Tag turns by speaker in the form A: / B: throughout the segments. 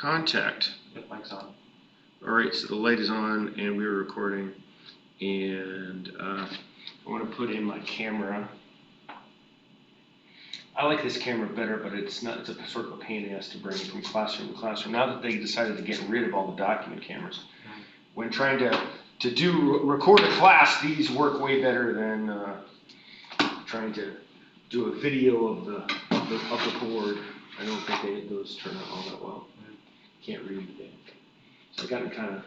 A: contact.
B: Yep, mic's on.
A: All right, so the light is on and we're recording. And I want to put in my camera. I like this camera better, but it's not. It's a sort of a pain in the ass to bring from classroom to classroom. Now that they decided to get rid of all the document cameras, when trying to record a class, these work way better than trying to do a video of the board. I don't think those turn out all that well. Can't read anything. So I got it kind of.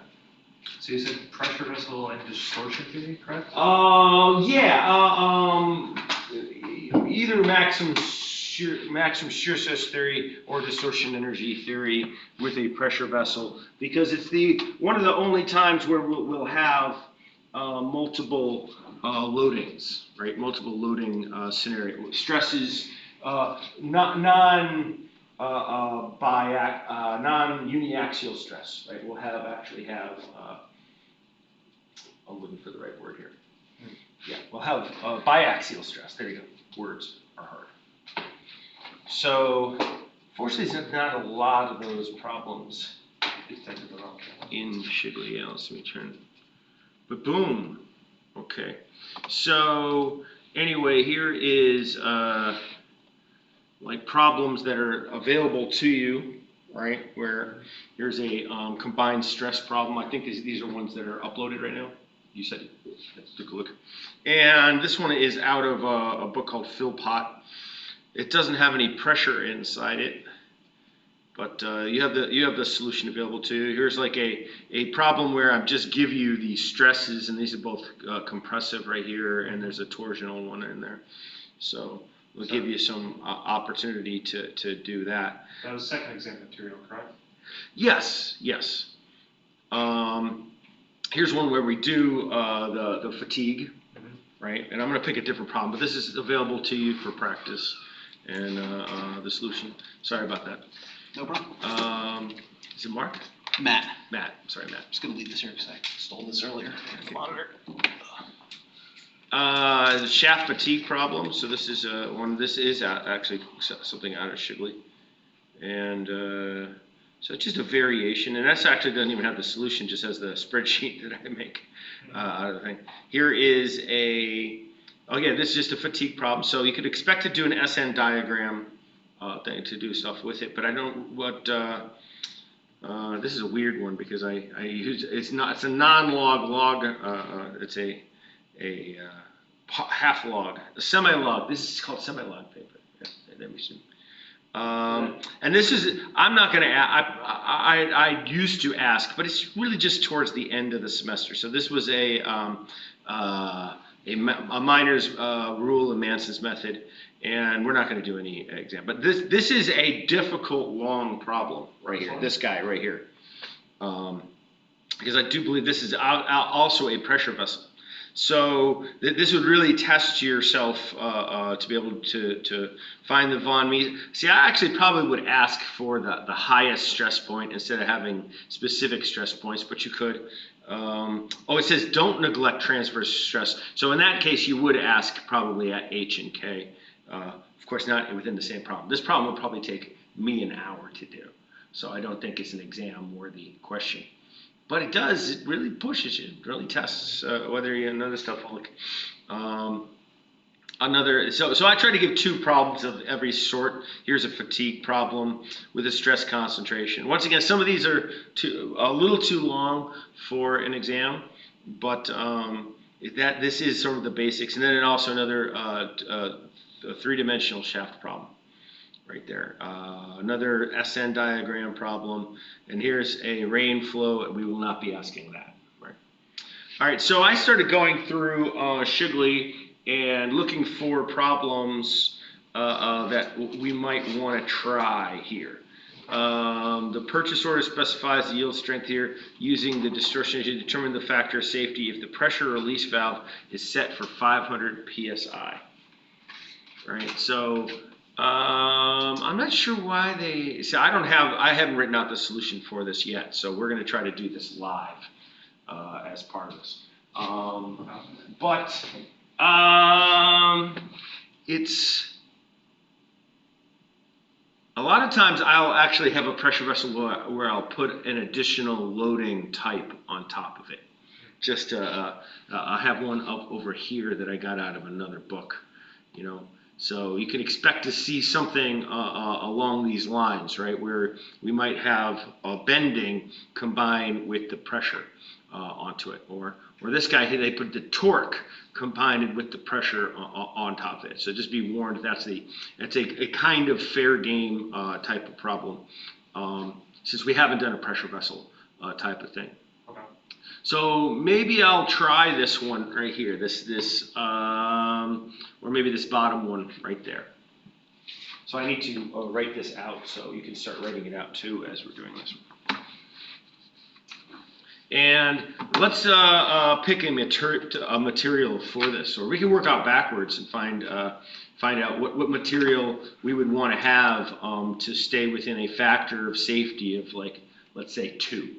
B: So you said pressure vessel and distortion theory, correct?
A: Either maximum shear stress theory or distortion energy theory with a pressure vessel, because it's one of the only times where we'll have multiple loadings, right? Multiple loading scenario stresses, non-uniaxial stress, right? We'll actually have. I'm looking for the right word here. Yeah, we'll have biaxial stress. There you go. Words are hard. So, fortunately, there's not a lot of those problems in Shigley. Yeah, let me turn. But boom. Okay. So, anyway, here is like problems that are available to you, right? Where here's a combined stress problem. I think these are ones that are uploaded right now. You said, let's take a look. And this one is out of a book called Philpott. It doesn't have any pressure inside it, but you have the solution available to you. Here's like a problem where I just give you the stresses, and these are both compressive right here, and there's a torsional one in there. So we'll give you some opportunity to do that.
B: That was second exam material, correct?
A: Yes, yes. Here's one where we do the fatigue, right? And I'm going to pick a different problem, but this is available to you for practice and the solution. Sorry about that.
C: No problem.
A: Is it Mark?
C: Matt.
A: Matt. Sorry, Matt.
C: I'm just going to leave this here because I stole this earlier.
A: Okay.
C: Monitor.
A: The shaft fatigue problem. So this is one. This is actually something out of Shigley, and so it's just a variation. And that's actually doesn't even have the solution; just has the spreadsheet that I make out of the thing. Here is this is just a fatigue problem. So you could expect to do an SN diagram thing to do stuff with it, but I don't. This is a weird one because I use it's a non-log log. It's a half log, a semi-log. This is called semi-log paper. Yeah, let me see. And this is, I'm not going to, I used to ask, but it's really just towards the end of the semester. So this was a minor's rule in Manson's method, and we're not going to do any exam. But this is a difficult, long problem right here, this guy right here. Because I do believe this is also a pressure vessel. So this would really test yourself to be able to find the von Mises. See, I actually probably would ask for the highest stress point instead of having specific stress points, but you could. It says don't neglect transverse stress. So in that case, you would ask probably at H and K. Of course, not within the same problem. This problem would probably take me an hour to do. So I don't think it's an exam-worthy question. But it does, it really pushes you, it really tests whether you know this stuff. Like, so I try to give two problems of every sort. Here's a fatigue problem with a stress concentration. Once again, some of these are a little too long for an exam, but this is sort of the basics. And then also another three-dimensional shaft problem. Right there. Another SN diagram problem, and here's a rain flow, and we will not be asking that. Right. All right, so I started going through Shigley and looking for problems that we might want to try here. The purchase order specifies the yield strength here using the distortion to determine the factor of safety if the pressure release valve is set for 500 psi. Right, so I'm not sure why they. So I haven't written out the solution for this yet. So we're going to try to do this live as part of this. A lot of times I'll actually have a pressure vessel where I'll put an additional loading type on top of it. Just I have one up over here that I got out of another book, you know. So you can expect to see something along these lines, right, where we might have a bending combined with the pressure onto it, or this guy here, they put the torque combined with the pressure on top of it. So just be warned, that's a kind of fair game type of problem, since we haven't done a pressure vessel type of thing.
B: Okay.
A: So maybe I'll try this one right here, or maybe this bottom one right there. So I need to write this out, so you can start writing it out too as we're doing this. And let's pick a material for this, or we can work out backwards and find out what material we would want to have to stay within a factor of safety of, like, let's say 2.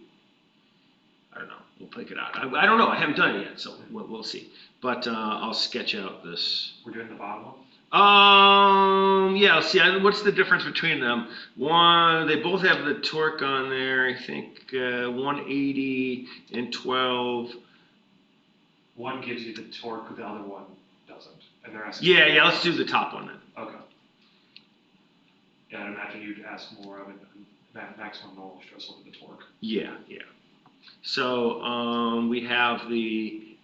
A: I don't know. We'll pick it out. I don't know. I haven't done it yet, so we'll see. But I'll sketch out this.
B: We're doing the bottom one?
A: Yeah, see, what's the difference between them? One, they both have the torque on there, I think 180 and 12.
B: One gives you the torque, the other one doesn't. And they're asking.
A: Yeah, let's do the top one then.
B: Okay. Yeah, I'd imagine you'd ask more of a maximum normal stress over the torque.
A: Yeah. So we have the,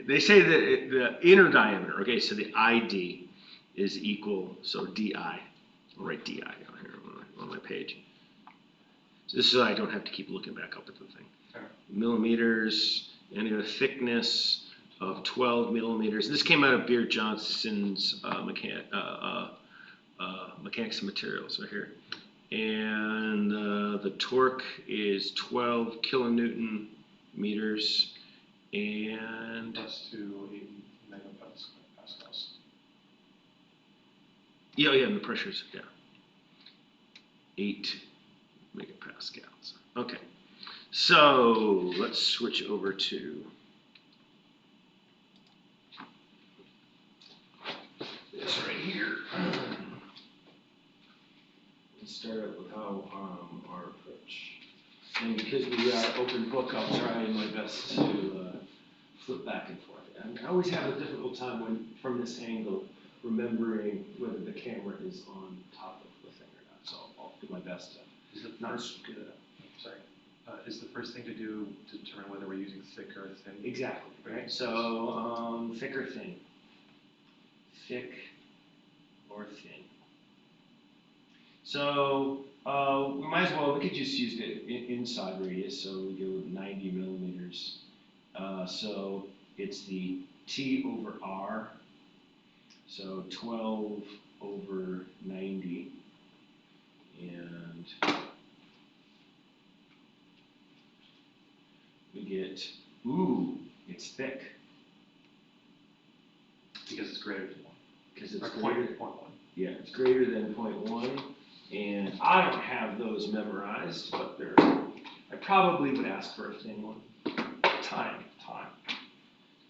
A: they say that the inner diameter, okay, so the ID is equal, so DI, I'll write DI down here on my page. So this is so I don't have to keep looking back up at the thing.
B: Okay.
A: Millimeters, and a thickness of 12 millimeters. This came out of Beard Johnston's Mechanics of Materials right here. And the torque is 12 kilonewton meters, and
B: Plus 280 megapascals.
A: yeah, and the pressure's down. 8 megapascals. Okay, so let's switch over to this right here. Start out with how our approach. And because we are open book, I'll try my best to flip back and forth. And I always have a difficult time from this angle, remembering whether the camera is on top of the thing or not. So I'll do my best to not screw it up.
B: Sorry. Is the first thing to do to determine whether we're using thick or thin?
A: Exactly, right? So thick or thin? Thick or thin? So we might as well, we could just use the inside radius, so we go 90 millimeters. So it's the T over R, so 12 over 90, and we get, it's thick.
B: Because it's greater than 1.
A: Because it's
B: or
A: greater,
B: 0.1.
A: yeah, it's greater than 0.1. And I don't have those memorized, but I probably would ask for a thin one. Time.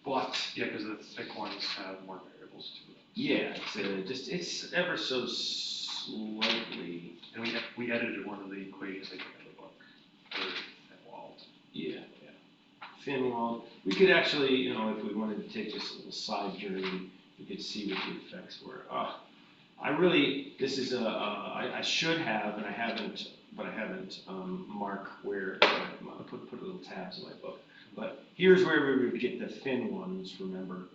A: But
B: Yeah, because the thick ones have more variables to it.
A: yeah, it's ever so slightly.
B: And we edited one of the equations I took in the book for thin-walled.
A: Yeah. Thin walled. We could actually, if we wanted to take just a little side journey, we could see what the effects were. This is I should have, and I haven't, but I haven't marked where, I put little tabs in my book. But here's where we would get the thin ones, remember,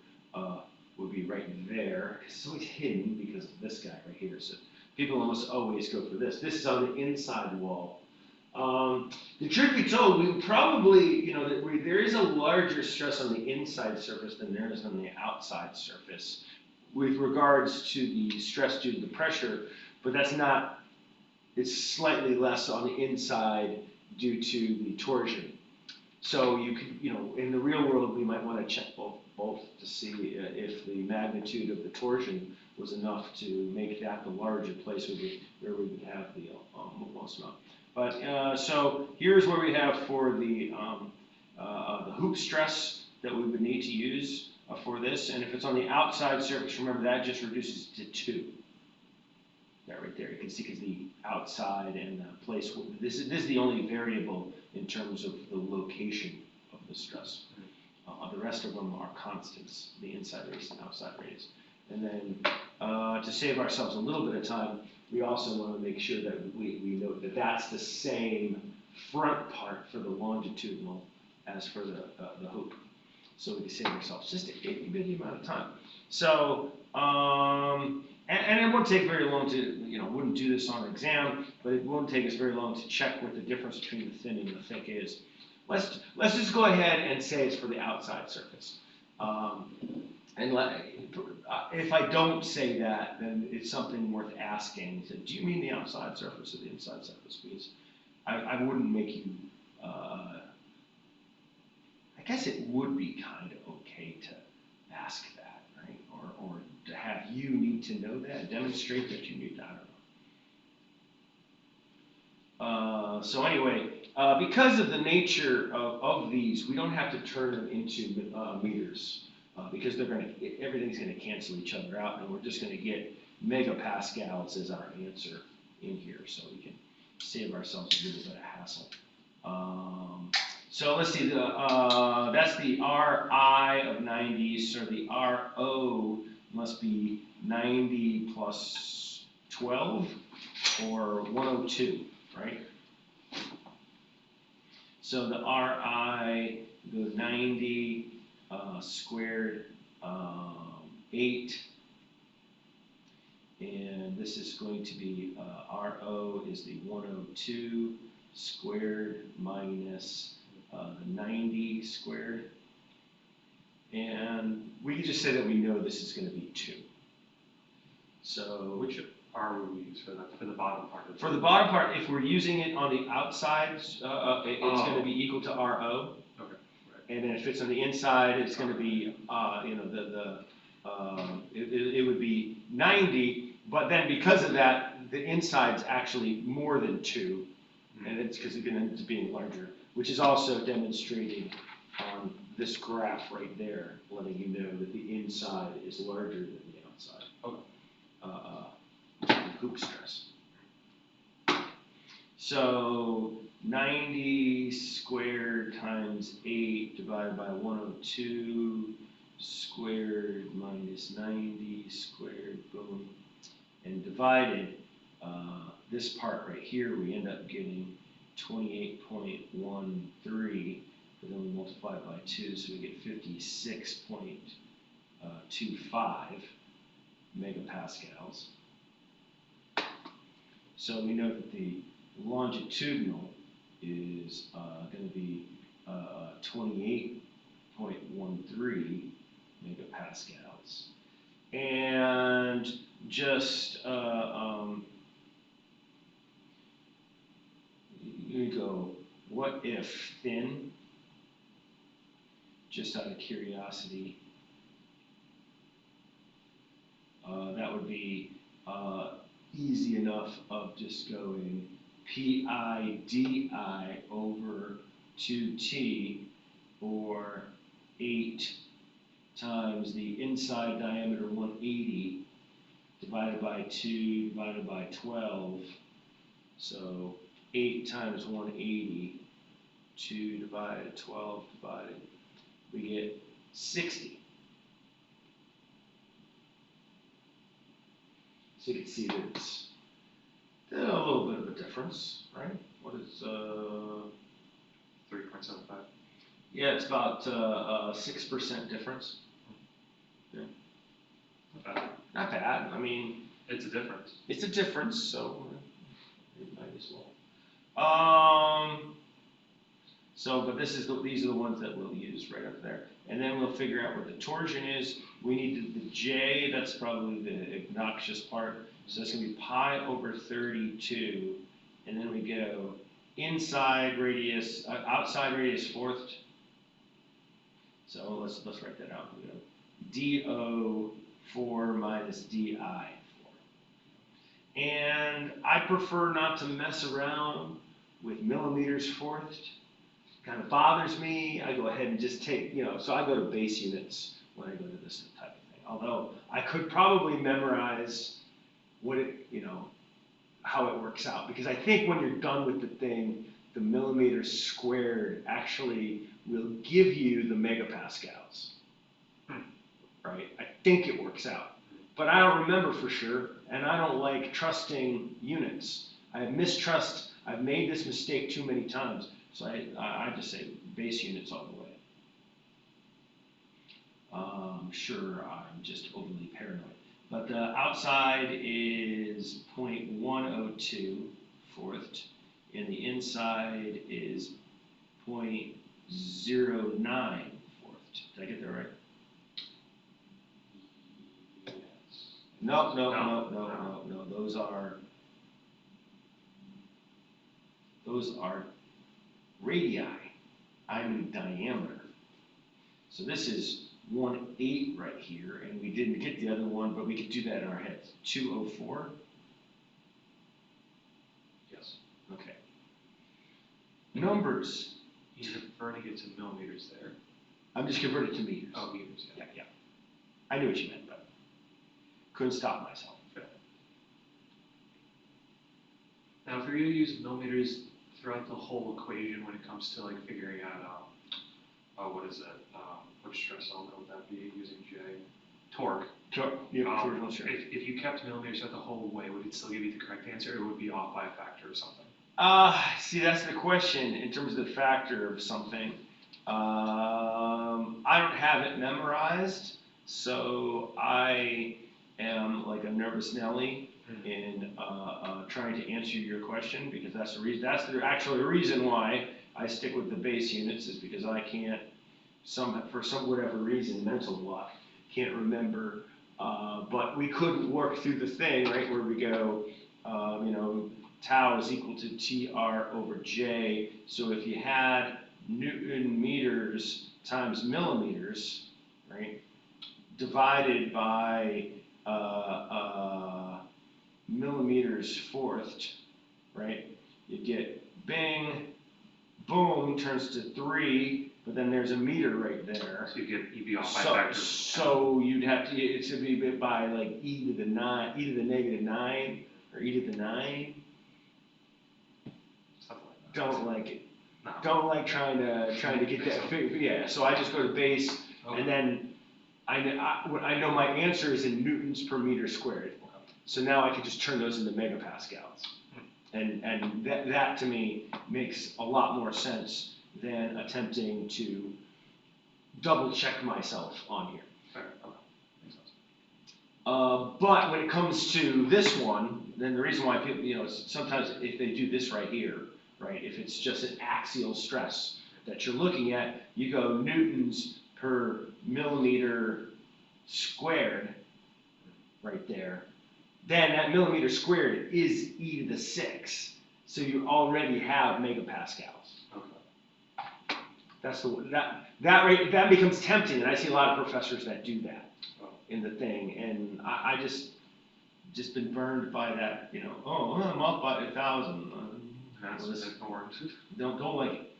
A: would be right there. It's always hidden because of this guy right here. So people almost always go for this. This is on the inside wall. The truth be told, we would probably, there is a larger stress on the inside surface than there is on the outside surface with regards to the stress due to the pressure, but it's slightly less on the inside due to the torsion. So you could, in the real world, we might want to check both to see if the magnitude of the torsion was enough to make that the larger place where we would have the most amount. But so here's where we have for the hoop stress that we would need to use for this. And if it's on the outside surface, remember that just reduces to 2. that right there. You can see because the outside and the place, this is the only variable in terms of the location of the stress. The rest of them are constants, the inside radius and outside radius. And then to save ourselves a little bit of time, we also want to make sure that we note that that's the same front part for the longitudinal as for the hoop. So we can save ourselves just a itty bitty amount of time. So, and it won't take very long to, wouldn't do this on an exam, but it won't take us very long to check what the difference between the thin and the thick is. Let's just go ahead and say it's for the outside surface. If I don't say that, then it's something worth asking. So, do you mean the outside surface or the inside surface? Because I wouldn't make you, I guess it would be kind of okay to ask that, right? Or to have you need to know that, demonstrate that you knew that. So anyway, because of the nature of these, we don't have to turn them into meters because everything's going to cancel each other out, and we're just going to get megapascals as our answer in here, so we can save ourselves a little bit of hassle. So let's see, that's the Ri of 90, so the Ro must be 90 plus 12 or 102, right? So the Ri, go 90 squared 8, and this is going to be Ro is the 102 squared minus the 90 squared, and we can just say that we know this is going to be 2. So
B: which R would we use for the bottom part?
A: For the bottom part, if we're using it on the outside, it's going to be equal to Ro.
B: Okay. Right.
A: And then if it's on the inside, it's going to be, it would be 90. But then because of that, the inside's actually more than 2, and it's because it ends up being larger, which is also demonstrated on this graph right there, letting you know that the inside is larger than the outside.
B: Okay.
A: Hoop stress. So 90 squared times 8 divided by 102 squared minus 90 squared, boom, and divided this part right here, we end up getting 28.13, but then we multiply it by 2, so we get 56.25 megapascals. So we know that the longitudinal is going to be 28.13 megapascals. And just you go, what if thin? Just out of curiosity, that would be easy enough of just going pi di over 2t, or 8 times the inside diameter 180 divided by 2 divided by 12. So 8 times 180, 2 divided 12 divided, we get 60. So you can see that it's a little bit of a difference, right? What is
B: 3.75.
A: Yeah, it's about 6% difference. Yeah.
B: Not bad.
A: Not bad. I mean,
B: It's a difference.
A: it's a difference, so it might as well. But these are the ones that we'll use right up there, and then we'll figure out what the torsion is. We need the J. That's probably the obnoxious part. So that's gonna be pi over 32, and then we go inside radius, outside radius fourth. So let's write that out. We go DO4 minus DI4. And I prefer not to mess around with millimeters fourth. Kind of bothers me. I go ahead and just take, so I go to base units when I go to this type of thing. Although I could probably memorize what it, how it works out, because I think when you're done with the thing, the millimeters squared actually will give you the megapascals. Right? I think it works out. But I don't remember for sure, and I don't like trusting units. I've made this mistake too many times, so I just say base units all the way. Sure, I'm just overly paranoid. But the outside is 0.102 fourthed, and the inside is 0.09 fourthed. Did I get that right? No. Those are radii. I mean diameter. So this is 1/8 right here, and we didn't get the other one, but we could do that in our heads. 204.
B: Yes.
A: Okay. Numbers.
B: He's converting it to millimeters there.
A: I'm just converting it to meters.
B: Oh, meters, yeah.
A: Yeah. I knew what you meant, but couldn't stop myself.
B: Okay. Now, if you're going to use millimeters throughout the whole equation when it comes to like figuring out, what is it? Which stress element would that be using J? Torque.
A: Torsional stress.
B: If you kept millimeters throughout the whole way, would it still give you the correct answer, or would it be off by a factor or something?
A: See, that's the question in terms of the factor of something. I don't have it memorized, so I am like a nervous Nelly in trying to answer your question, because that's the reason. That's actually the reason why I stick with the base units, is because I can't, for some whatever reason, mental block, can't remember. But we couldn't work through the thing, right, where we go, tau is equal to TR over J. So if you had Newton meters times millimeters, right, divided by millimeters fourthed, right, you get bing, boom, turns to 3, but then there's a meter right there.
B: So you'd be off by a factor.
A: So you'd have to, it should be by like e to the negative 9, or e to the 9.
B: Something like that.
A: Don't like it.
B: No.
A: Don't like trying to get that figure. Yeah, so I just go to base,
B: Okay.
A: and then I know my answer is in newtons per meter squared. So now I can just turn those into megapascals. And that to me makes a lot more sense than attempting to double check myself on here.
B: Fair. Okay. Makes sense.
A: But when it comes to this one, then the reason why people, sometimes if they do this right here, right, if it's just an axial stress that you're looking at, you go newtons per millimeter squared right there. Then that millimeter squared is e to the 6. So you already have megapascals.
B: Okay.
A: That's that becomes tempting, and I see a lot of professors that do that in the thing, and I just been burned by that. I'm up by 1,000.
B: That's ignored.
A: Don't like it.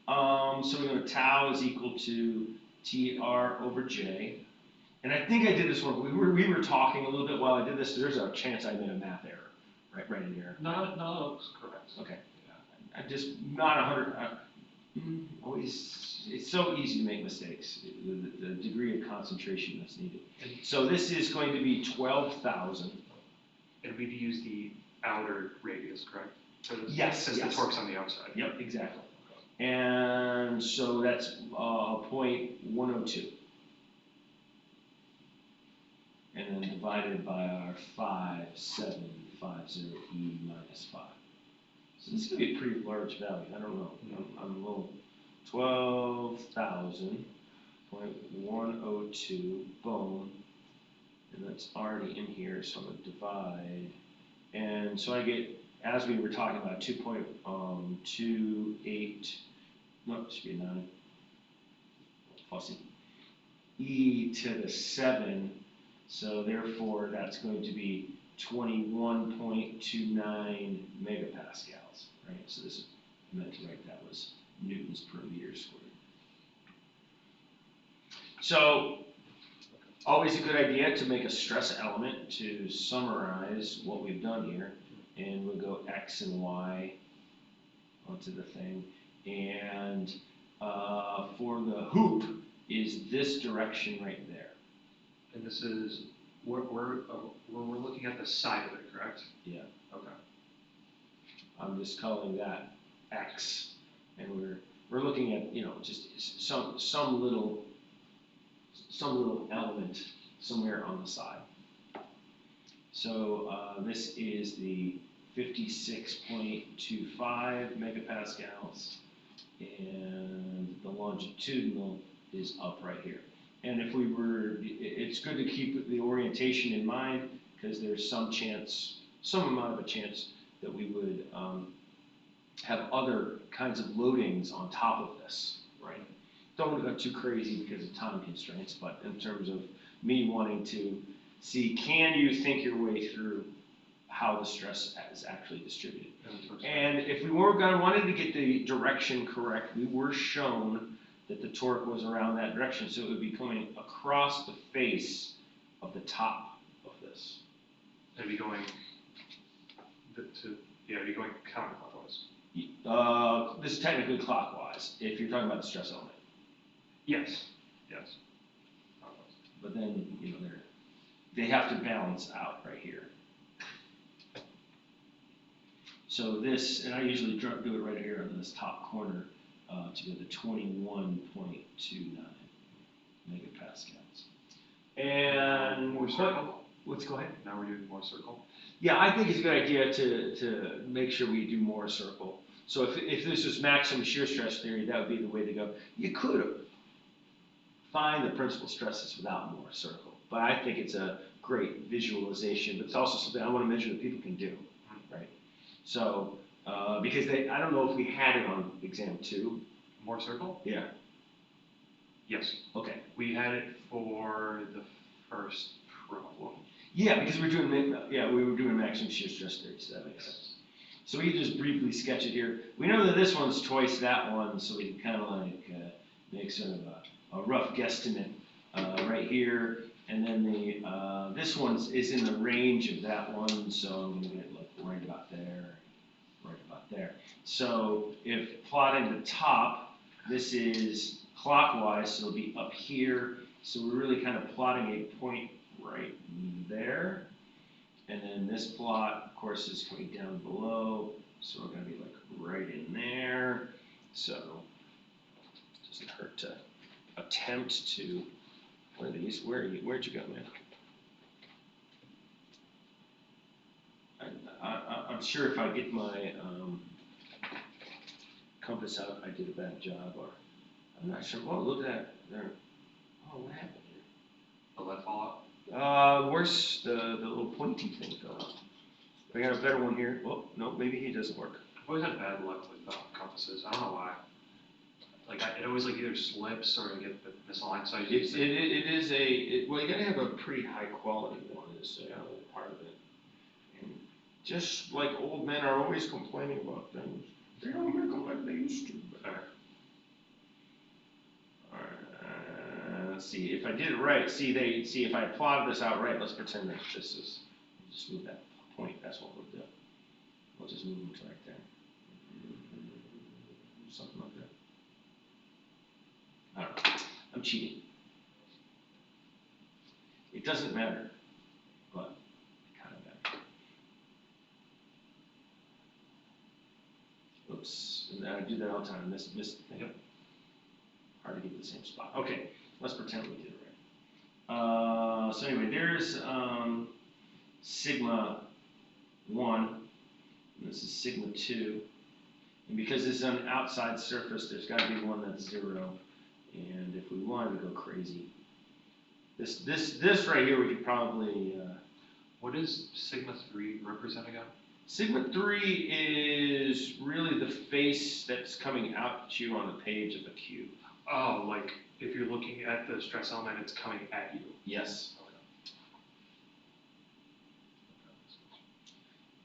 A: So we go tau is equal to TR over J. And I think I did this one. We were talking a little bit while I did this. There's a chance I made a math error right in here.
B: No, it's correct.
A: Okay. I'm just not 100. It's so easy to make mistakes. The degree of concentration that's needed. So this is going to be 12,000.
B: And we'd use the outer radius, correct?
A: Yes.
B: Since the torque's on the outside.
A: Yep, exactly. And so that's 0.102. And then divided by our 5750 E minus 5. So this is going to be a pretty large value. I don't know. I'm a little 12,000.102, boom. And that's already in here, so I'm going to divide. And so I get, as we were talking about, 2.28, no, it should be a 9. Fussy. E to the 7. So therefore, that's going to be 21.29 megapascals, right? So this is meant to write that was newtons per meter squared. So always a good idea to make a stress element to summarize what we've done here. and we'll go X and Y onto the thing. And for the hoop is this direction right there.
B: And this is, we're looking at the side of it, correct?
A: Yeah.
B: Okay.
A: I'm just calling that X, and we're looking at, you know, just some little element somewhere on the side. So this is the 56.25 megapascals, and the longitudinal is up right here. And if we were, it's good to keep the orientation in mind, because there's some amount of a chance that we would have other kinds of loadings on top of this, right? Don't go too crazy because of time constraints, but in terms of me wanting to see, can you think your way through how the stress is actually distributed? And if we wanted to get the direction correct, we were shown that the torque was around that direction, so it would be coming across the face of the top of this.
B: It'd be going it'd be going counterclockwise.
A: This is technically clockwise, if you're talking about the stress element.
B: Yes.
A: But then, you know, they have to balance out right here. So this, and I usually do it right here in this top corner to go to 21.29 megapascals. And
B: more circle.
A: Let's go ahead.
B: Now we're doing more circle.
A: Yeah, I think it's a good idea to make sure we do more circle. So if this was maximum shear stress theory, that would be the way to go. You could find the principal stresses without more circle, but I think it's a great visualization, but it's also something I want to measure that people can do, right? So, because I don't know if we had it on exam 2.
B: More circle?
A: Yeah.
B: Yes.
A: Okay.
B: We had it for the first problem.
A: Yeah, because we were doing maximum shear stress theory, so that makes sense. So we can just briefly sketch it here. We know that this one's twice that one, so we can kind of like make sort of a rough guesstimate right here. And then this one is in the range of that one, so I'm going to get like right about there, So if plotting the top, this is clockwise, so it'll be up here. So we're really kind of plotting a point right there. And then this plot, of course, is coming down below, so we're going to be like right in there. So it doesn't hurt to attempt to. What are these? Where'd you go, man? I'm sure if I get my compass out, I did a bad job, or I'm not sure. Oh, look at that there. Oh, what happened here?
B: The lead fall
A: Worse, the little pointy thing fell out. I got a better one here. Well, no, maybe he doesn't work.
B: I've always had bad luck with compasses. I don't know why. Like it always like either slips or I get misaligned. So I use it.
A: Well, you gotta have a pretty high quality one. Is part of it. And just like old men are always complaining about things, they don't make them like they used to.
B: Fair.
A: Let's see if I did it right. See if I plotted this out right. Let's pretend that this is. Just move that point. That's what we'll do. We'll just move them to right there. Something like that. I don't know. I'm cheating. It doesn't matter, but it kind of matters. Oops. And I do that all the time. Miss the thing.
B: Yep.
A: Hard to get the same spot. Okay. Let's pretend we did it right. So anyway, there's sigma 1, and this is sigma 2. And because this is an outside surface, there's got to be one that's 0. And if we wanted to go crazy, this right here, we could probably.
B: What is sigma 3 represent again?
A: Sigma 3 is really the face that's coming out at you on the page of a cube.
B: Oh, like if you're looking at the stress element, it's coming at you.
A: Yes.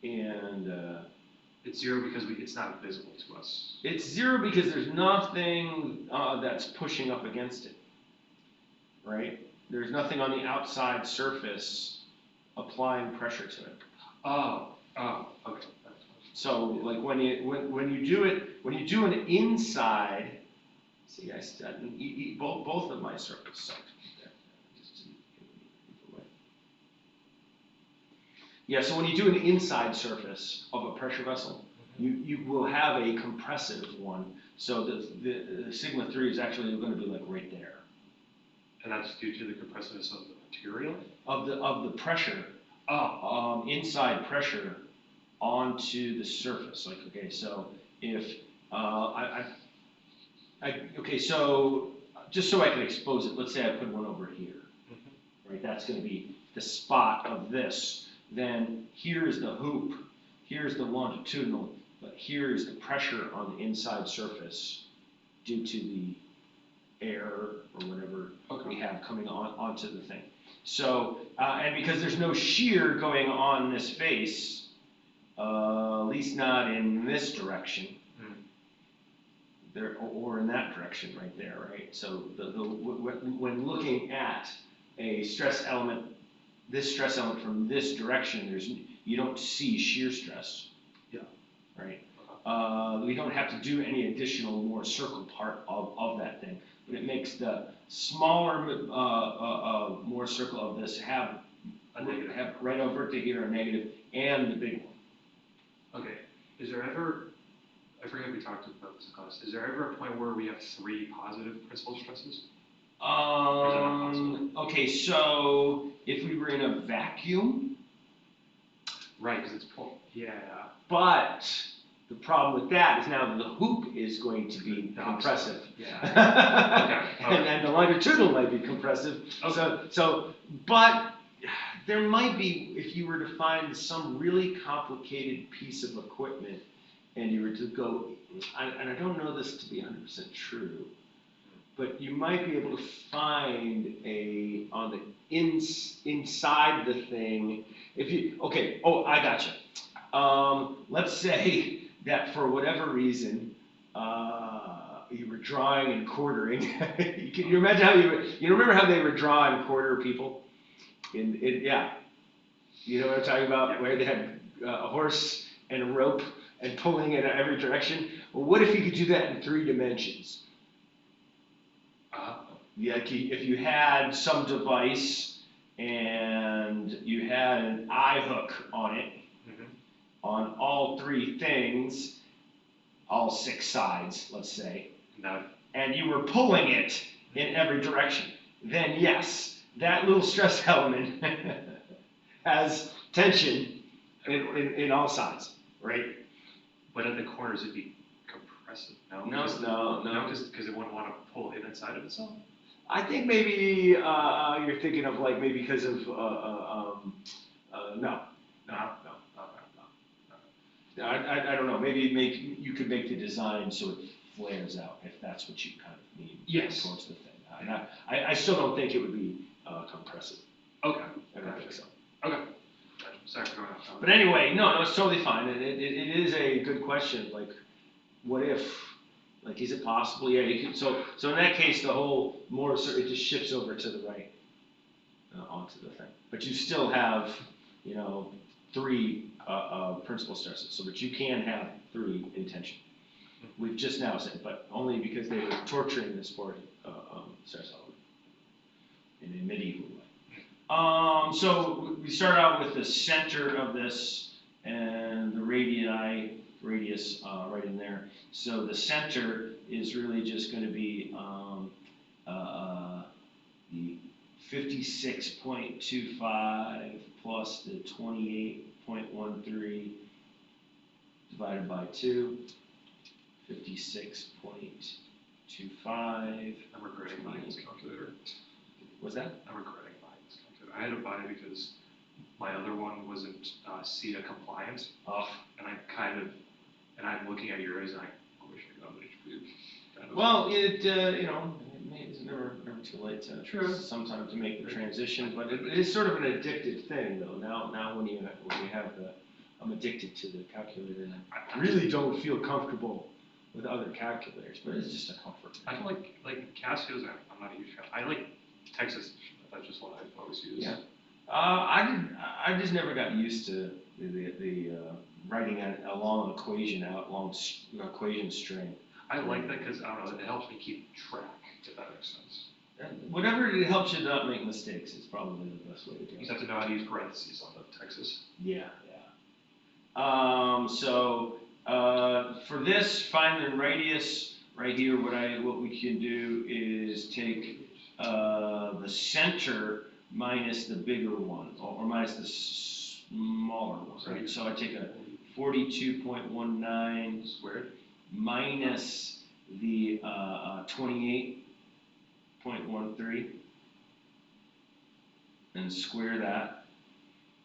B: Okay.
A: And
B: it's 0 because it's not visible to us.
A: It's 0 because there's nothing that's pushing up against it, right? There's nothing on the outside surface applying pressure to it.
B: Oh, Oh, okay.
A: So like when you do an inside, see both of my circles suck. Yeah, so when you do an inside surface of a pressure vessel, you will have a compressive one. So the sigma 3 is actually going to be like right there.
B: And that's due to the compressiveness of the material?
A: Of the pressure.
B: Oh.
A: Inside pressure onto the surface. Like, okay, so if okay, so just so I can expose it, let's say I put one over here, right? That's going to be the spot of this. Then here's the hoop, here's the longitudinal, but here's the pressure on the inside surface due to the air or whatever we have coming onto the thing. So, and because there's no shear going on this face, at least not in this direction, there or in that direction right there, right? So when looking at a stress element, this stress element from this direction, you don't see shear stress.
B: Yeah.
A: Right. We don't have to do any additional more circle part of that thing, but it makes the smaller more circle of this have a negative, have right over to here a negative, and the big one.
B: Okay. Is there ever, I forget if we talked about this in class, is there ever a point where we have 3 positive principal stresses?
A: Okay, so if we were in a vacuum.
B: Right, because it's pulled. Yeah.
A: But the problem with that is now the hoop is going to be compressive.
B: Yeah. Okay.
A: And then the longitudinal might be compressive.
B: Okay.
A: But there might be, if you were to find some really complicated piece of equipment and you were to go, and I don't know this to be 100% true, but you might be able to find on the inside the thing, if you, okay, oh, I gotcha. Let's say that for whatever reason, you were drawing and quartering. you imagine how you remember how they would draw and quarter people? Yeah. You know what I'm talking about? Yeah. Where they had a horse and a rope and pulling in every direction? Well, what if you could do that in 3 dimensions? Yeah, if you had some device and you had an eye hook on it, on all 3 things, all 6 sides, let's say, and you were pulling it in every direction, then yes, that little stress element has tension in all sides, right?
B: But at the corners it'd be compressive. No, because it wouldn't want to pull in inside of itself.
A: I think maybe you're thinking of like maybe because of no. I don't know. Maybe you could make the design so it flares out if that's what you kind of mean.
B: Yes.
A: Towards the thing. And I still don't think it would be compressive.
B: Okay.
A: I don't think so.
B: Okay. Sorry for going off.
A: But anyway, no, it's totally fine. It is a good question. Like, what if? Like, is it possible? Yeah, you could. So in that case, the whole it just shifts over to the right onto the thing. But you still have, 3 principal stresses, so that you can have 3 in tension. We've just now said, but only because they were torturing this poor stress element in a medieval way. So we start out with the center of this and the radius right in there. So the center is really just going to be the 56.25 plus the 28.13 divided by 2. 56.25.
B: I'm regretting buying this calculator.
A: What's that?
B: I'm regretting buying this calculator. I had to buy it because my other one wasn't CETA compliant. And I'm looking at yours and I wish I got an HP.
A: Well, it's never too late to sometime to make the transition, but it is sort of an addictive thing though. Now when you have I'm addicted to the calculator and I really don't feel comfortable with other calculators, but it's just a comfort.
B: I don't like Casio's. I'm not a huge fan. I like Texas. That's just what I've always used.
A: Yeah. I just never got used to writing a long equation out, equation string.
B: I like that because, I don't know, it helps me keep track, if that makes sense.
A: Whatever it helps you not make mistakes is probably the best way to do
B: You
A: it.
B: just have to know how to use parentheses on the Texas.
A: Yeah, yeah. For this, find the radius right here. What we can do is take the center minus the bigger one, or minus the smaller one, right? So I take a 42.19
B: Squared?
A: minus the 28.13 and square that,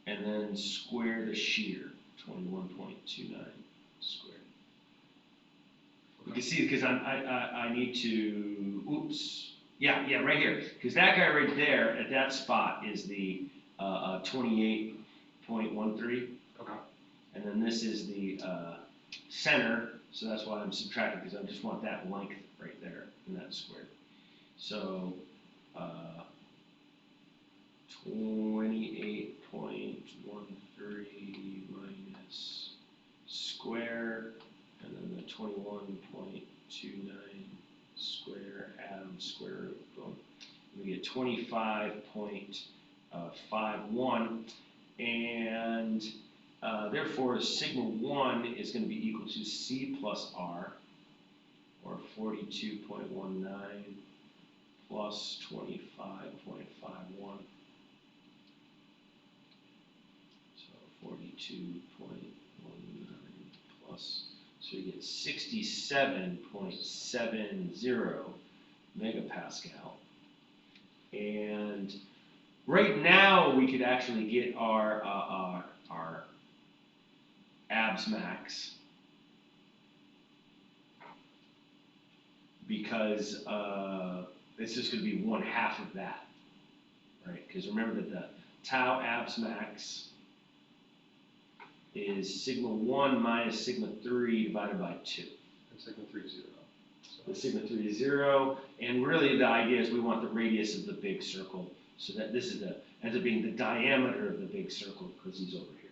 A: and then square the shear, 21.29 squared. You can see because I need to, oops, yeah, right here, because that guy right there at that spot is the 28.13.
B: Okay.
A: And then this is the center, so that's why I'm subtracting, because I just want that length right there in that square. So 28.13 minus square, and then the 21.29 square, add square root, boom. We get 25.51, and therefore sigma 1 is going to be equal to C plus R, or 42.19 plus 25.51. So 42.19 plus, so you get 67.70 megapascal. And right now we could actually get our abs max, because it's just going to be 1/2 of that, right? Because remember that the tau abs max is sigma 1 minus sigma 3 divided by 2.
B: And sigma 3 is 0.
A: The sigma 3 is 0, and really the idea is we want the radius of the big circle, so that this is ends up being the diameter of the big circle, because he's over here.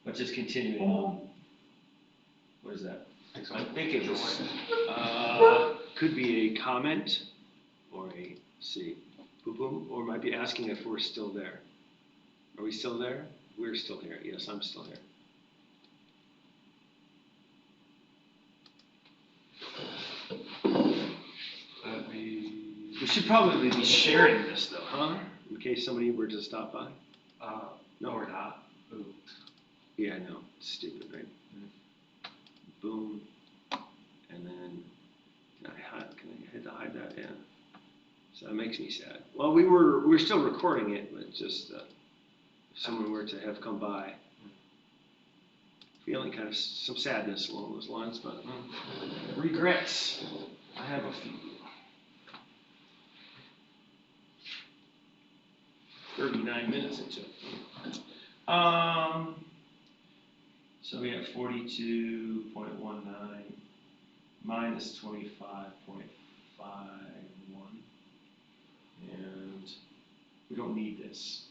A: Let's just continue on. What is that? I think it was, could be a comment, or boom, boom, or might be asking if we're still there. Are we still there? We're still here. Yes, I'm still here. We should probably be sharing this though, huh? In case somebody were to stop by.
B: No, we're not. Ooh.
A: Yeah, I know. It's stupid, right? Boom. And then, can I hit to hide that? Yeah. So that makes me sad. Well, we're still recording it, but just if someone were to have come by, feeling kind of some sadness along those lines, but regrets. I have a few. 39 minutes into it. So we have 42.19 minus 25.51, and we don't need this.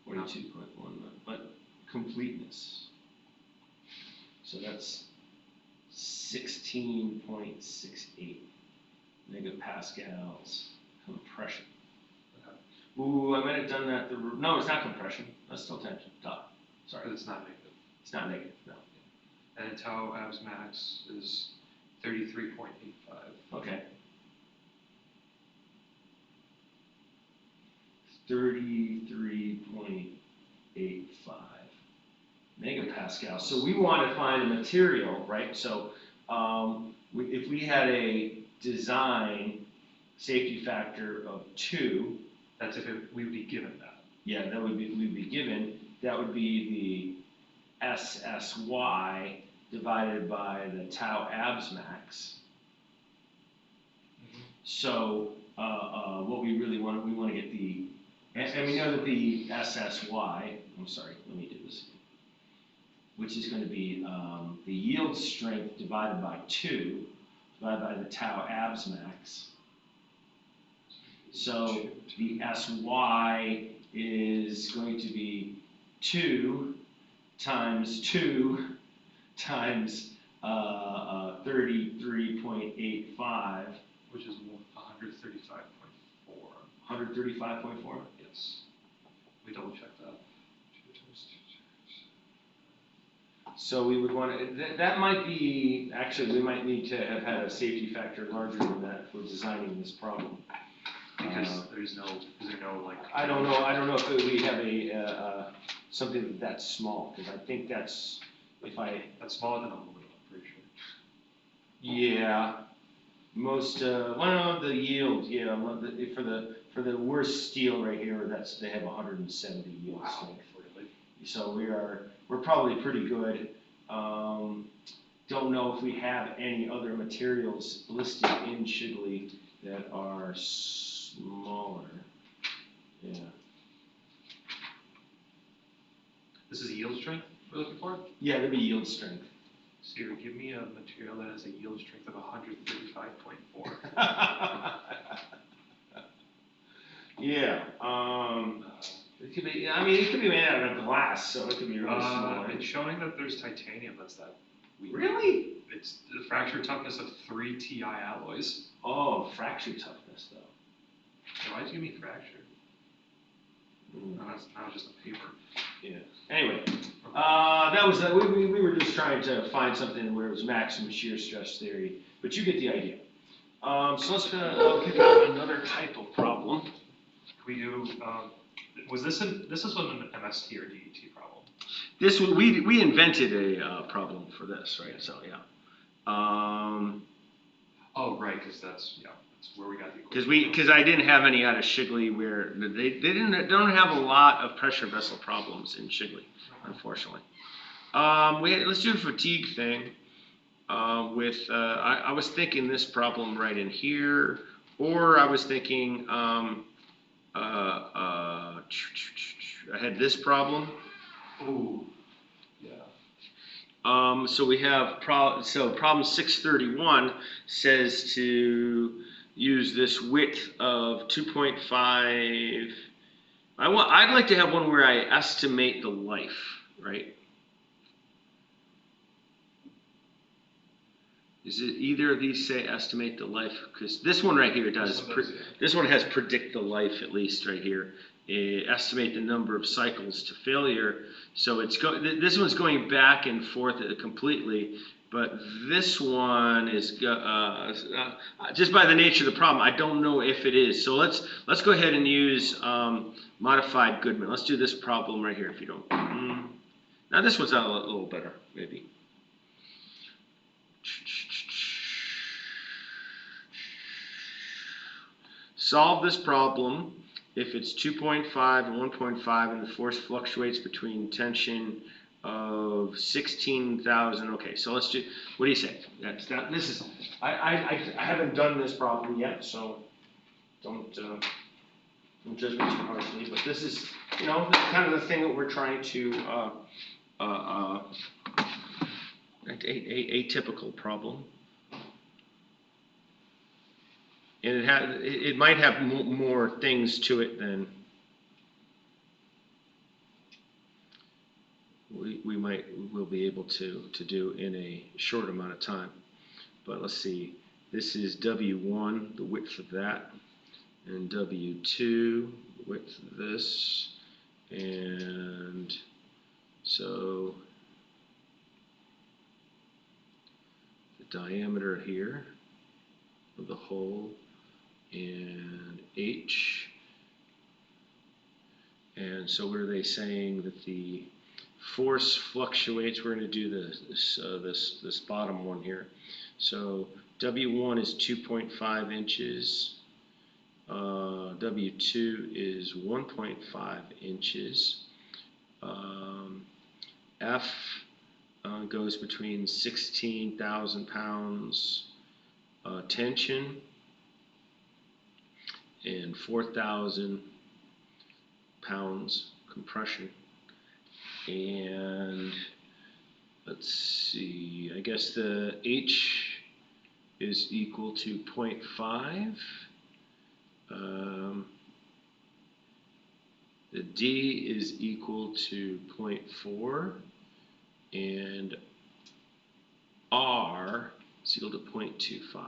A: 42.19, but completeness. So that's 16.68 megapascals compression. Ooh, I might have done that. No, it's not compression. That's still tension. Duh. Sorry.
B: But it's not negative.
A: It's not negative, no.
B: And tau abs max is 33.85.
A: Okay. 33.85 megapascal. So we want to find a material, right? So if we had a design safety factor of 2,
B: that's if we would be given that.
A: Yeah, that would be, we'd be given, that would be the SSY divided by the tau abs max. So what we really want, we want to get the, and we know that the SSY, I'm sorry, let me do this again, which is going to be the yield strength divided by 2, divided by the tau abs max. So the SY is going to be 2 times 2 times 33.85.
B: Which is 135.4.
A: 135.4?
B: Yes. We double check that.
A: So we would want to, that might be, actually, we might need to have had a safety factor larger than that for designing this problem.
B: Because is there no like?
A: I don't know if we have something that's small, because I think that's,
B: That's smaller than aluminum, I'm pretty sure.
A: yeah, most, well, no, the yield, yeah, for the worst steel right here, they have 170 yield
B: Wow,
A: strength.
B: really?
A: So we're probably pretty good. Don't know if we have any other materials listed in Shigley that are smaller. Yeah.
B: This is yield strength we're looking for?
A: Yeah, that'd be yield strength.
B: Siri, give me a material that has a yield strength of 135.4.
A: Yeah. It could be. I mean, it could be made out of glass, so it could be really small.
B: It's showing that there's titanium that's that weak.
A: Really?
B: It's the fracture toughness of 3 Ti alloys.
A: Oh, fracture toughness though.
B: So why'd you give me fracture? No, that's just a paper.
A: Yeah. Anyway, that was we were just trying to find something where it was maximum shear stress theory, but you get the idea. So let's pick up another type of problem.
B: Can we do? This is an MST or DET problem?
A: This we invented a problem for this, right? So yeah.
B: Oh right, because that's where we got the equation.
A: Because I didn't have any out of Shigley where they don't have a lot of pressure vessel problems in Shigley, unfortunately. Let's do a fatigue thing. I was thinking this problem right in here, or I was thinking I had this problem.
B: Ooh.
A: So we have problem 631 says to use this width of 2.5. I'd like to have one where I estimate the life, right? Is it either of these say estimate the life? Because this one right here does. This one has predict the life at least right here. Estimate the number of cycles to failure. So this one's going back and forth completely, but this one is just by the nature of the problem. I don't know if it is. So let's go ahead and use modified Goodman. Let's do this problem right here if you don't. Now this one's a little better maybe. Solve this problem if it's 2.5 and 1.5 and the force fluctuates between tension of 16,000. Okay, so let's do, what do you say? I haven't done this problem yet, so don't judge me too harshly, but this is, kind of the thing that we're trying to, a typical problem. And it might have more things to it than we'll be able to do in a short amount of time. But let's see, this is W1, the width of that, and W2, the width of this, and so the diameter here of the hole, and H, and so what are they saying that the force fluctuates? We're going to do this bottom one here. So W1 is 2.5 inches. W2 is 1.5 inches. F goes between 16,000 pounds tension and 4,000 pounds compression. And let's see, I guess the H is equal to 0.5. the D is equal to 0.4 and R is equal to 0.25.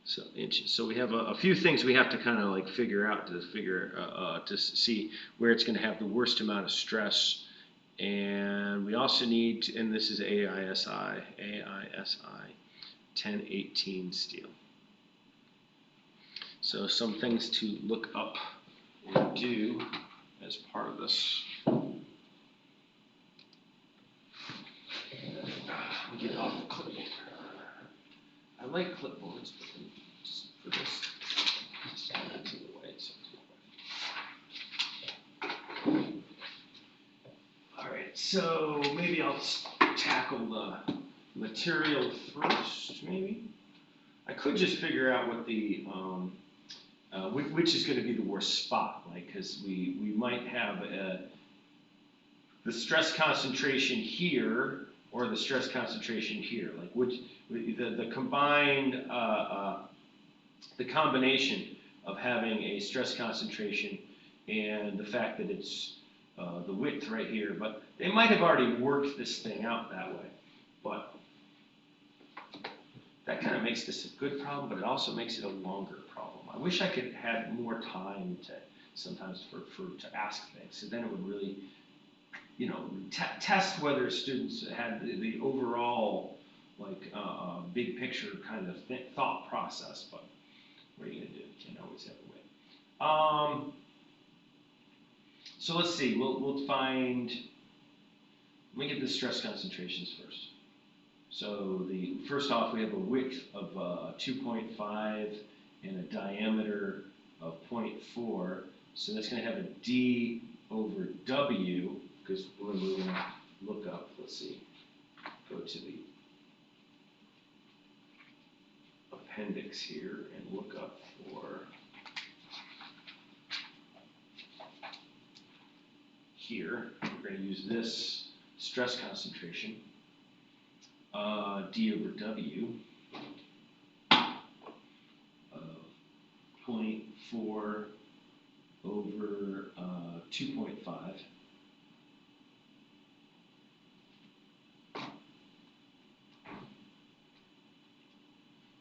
A: So inches. So we have a few things we have to kind of like figure out to see where it's going to have the worst amount of stress. And we also need to, and this is AISI 1018 steel. So some things to look up or do as part of this. Get off the clipboard. I like clipboards, but just for this, just kind of to the way. All right, so maybe I'll tackle the material first. Maybe I could just figure out what the which is going to be the worst spot, like because we might have the stress concentration here or the stress concentration here, like which the combined the combination of having a stress concentration and the fact that it's the width right here, but they might have already worked this thing out that way, but that kind of makes this a good problem, but it also makes it a longer problem. I wish I could have more time to sometimes to ask things, so then it would really, you know, test whether students had the overall like big picture kind of thought process. But what are you gonna do? You can't always have a way. So let's see. We'll find. Let me get the stress concentrations first. So first off, we have a width of 2.5 and a diameter of 0.4. So that's going to have a D over W, because we're going to look up, let's see, go to the appendix here and look up for here. We're going to use this stress concentration. D over W, 0.4 over 2.5.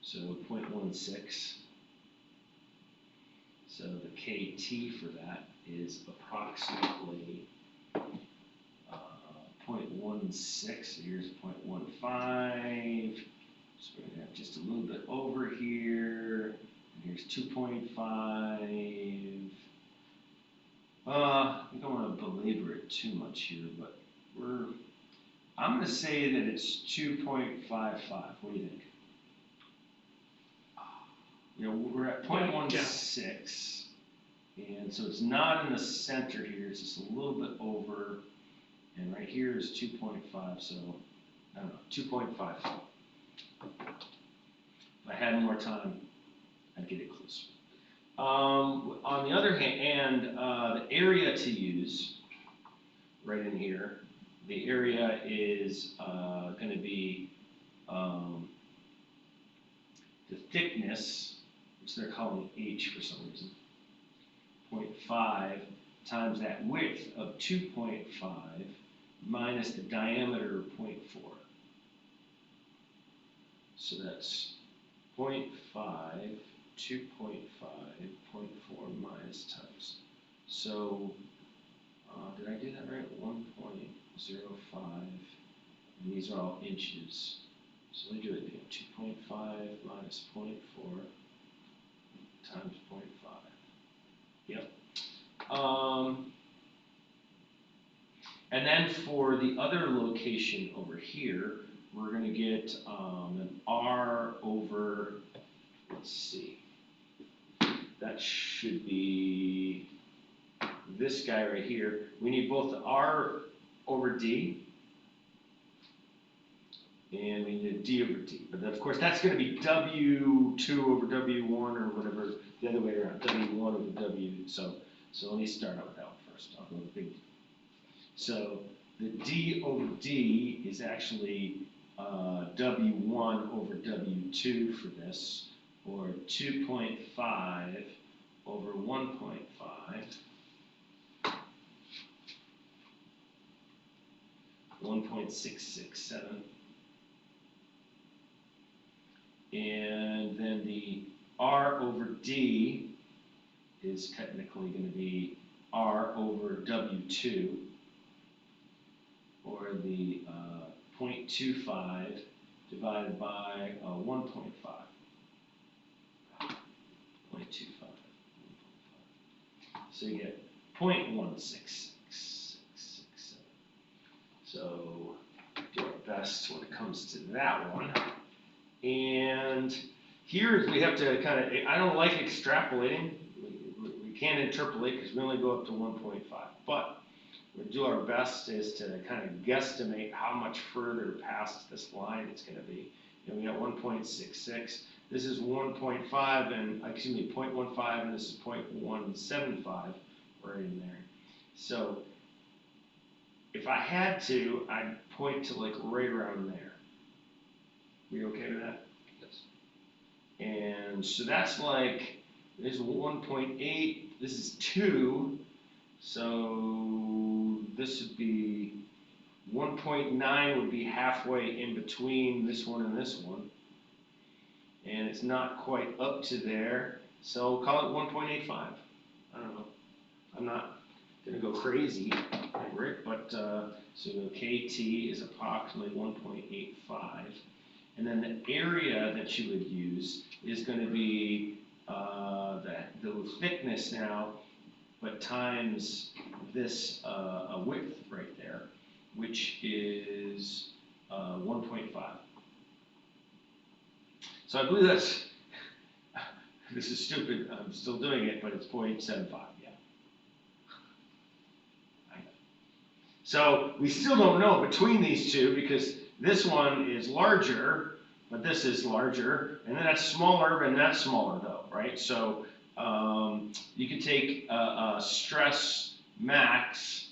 A: So 0.16. So the KT for that is approximately 0.16, so here's 0.15, so we're going to have just a little bit over here, and here's 2.5. I don't want to belabor it too much here, but I'm going to say that it's 2.55. What do you think? You know, we're at 0.16, and so it's not in the center here, it's just a little bit over. And right here is 2.5, so I don't know, 2.5. If I had more time, I'd get it closer. On the other hand, the area to use, right in here, the area is going to be the thickness, which they're calling H for some reason, 0.5 times that width of 2.5 minus the diameter of 0.4. So that's 0.5, 2.5, 0.4 minus times. So, did I do that right? 1.05, and these are all inches. So let me do it again. 2.5 minus 0.4 times 0.5. Yep. And then for the other location over here, we're going to get an R over, let's see, that should be this guy right here. We need both the R over D, and we need a D over D. But then, of course, that's going to be W2 over W1 or whatever, the other way around, W1 over W. So let me start out with that one first. I'll go with the big D. So the D over D is actually W1 over W2 for this, or 2.5 over 1.5 1.667. And then the R over D is technically going to be R over W2, or the 0.25 divided by 1.5. 0.25. So you get 0.16667. So do our best when it comes to that one. And here we have to kind of, I don't like extrapolating. We can't interpolate because we only go up to 1.5. But we'll do our best is to kind of guesstimate how much further past this line it's going to be. And we got 1.66. This is 1.5 and, excuse me, 0.15, and this is 0.175 right in there. So if I had to, I'd point to like right around there. We okay with that?
B: Yes.
A: And so that's like, this is 1.8, this is 2, so this would be 1.9 would be halfway in between this one and this one. And it's not quite up to there, so call it 1.85. I don't know. I'm not gonna go crazy, Rick, but so KT is approximately 1.85. And then the area that you would use is going to be the thickness now, but times this width right there, which is 1.5. So I believe that's, this is stupid, I'm still doing it, but it's 0.75, yeah. I know. So we still don't know between these two because this one is larger, but this is larger, and then that's smaller, and that's smaller though, right? So you could take stress max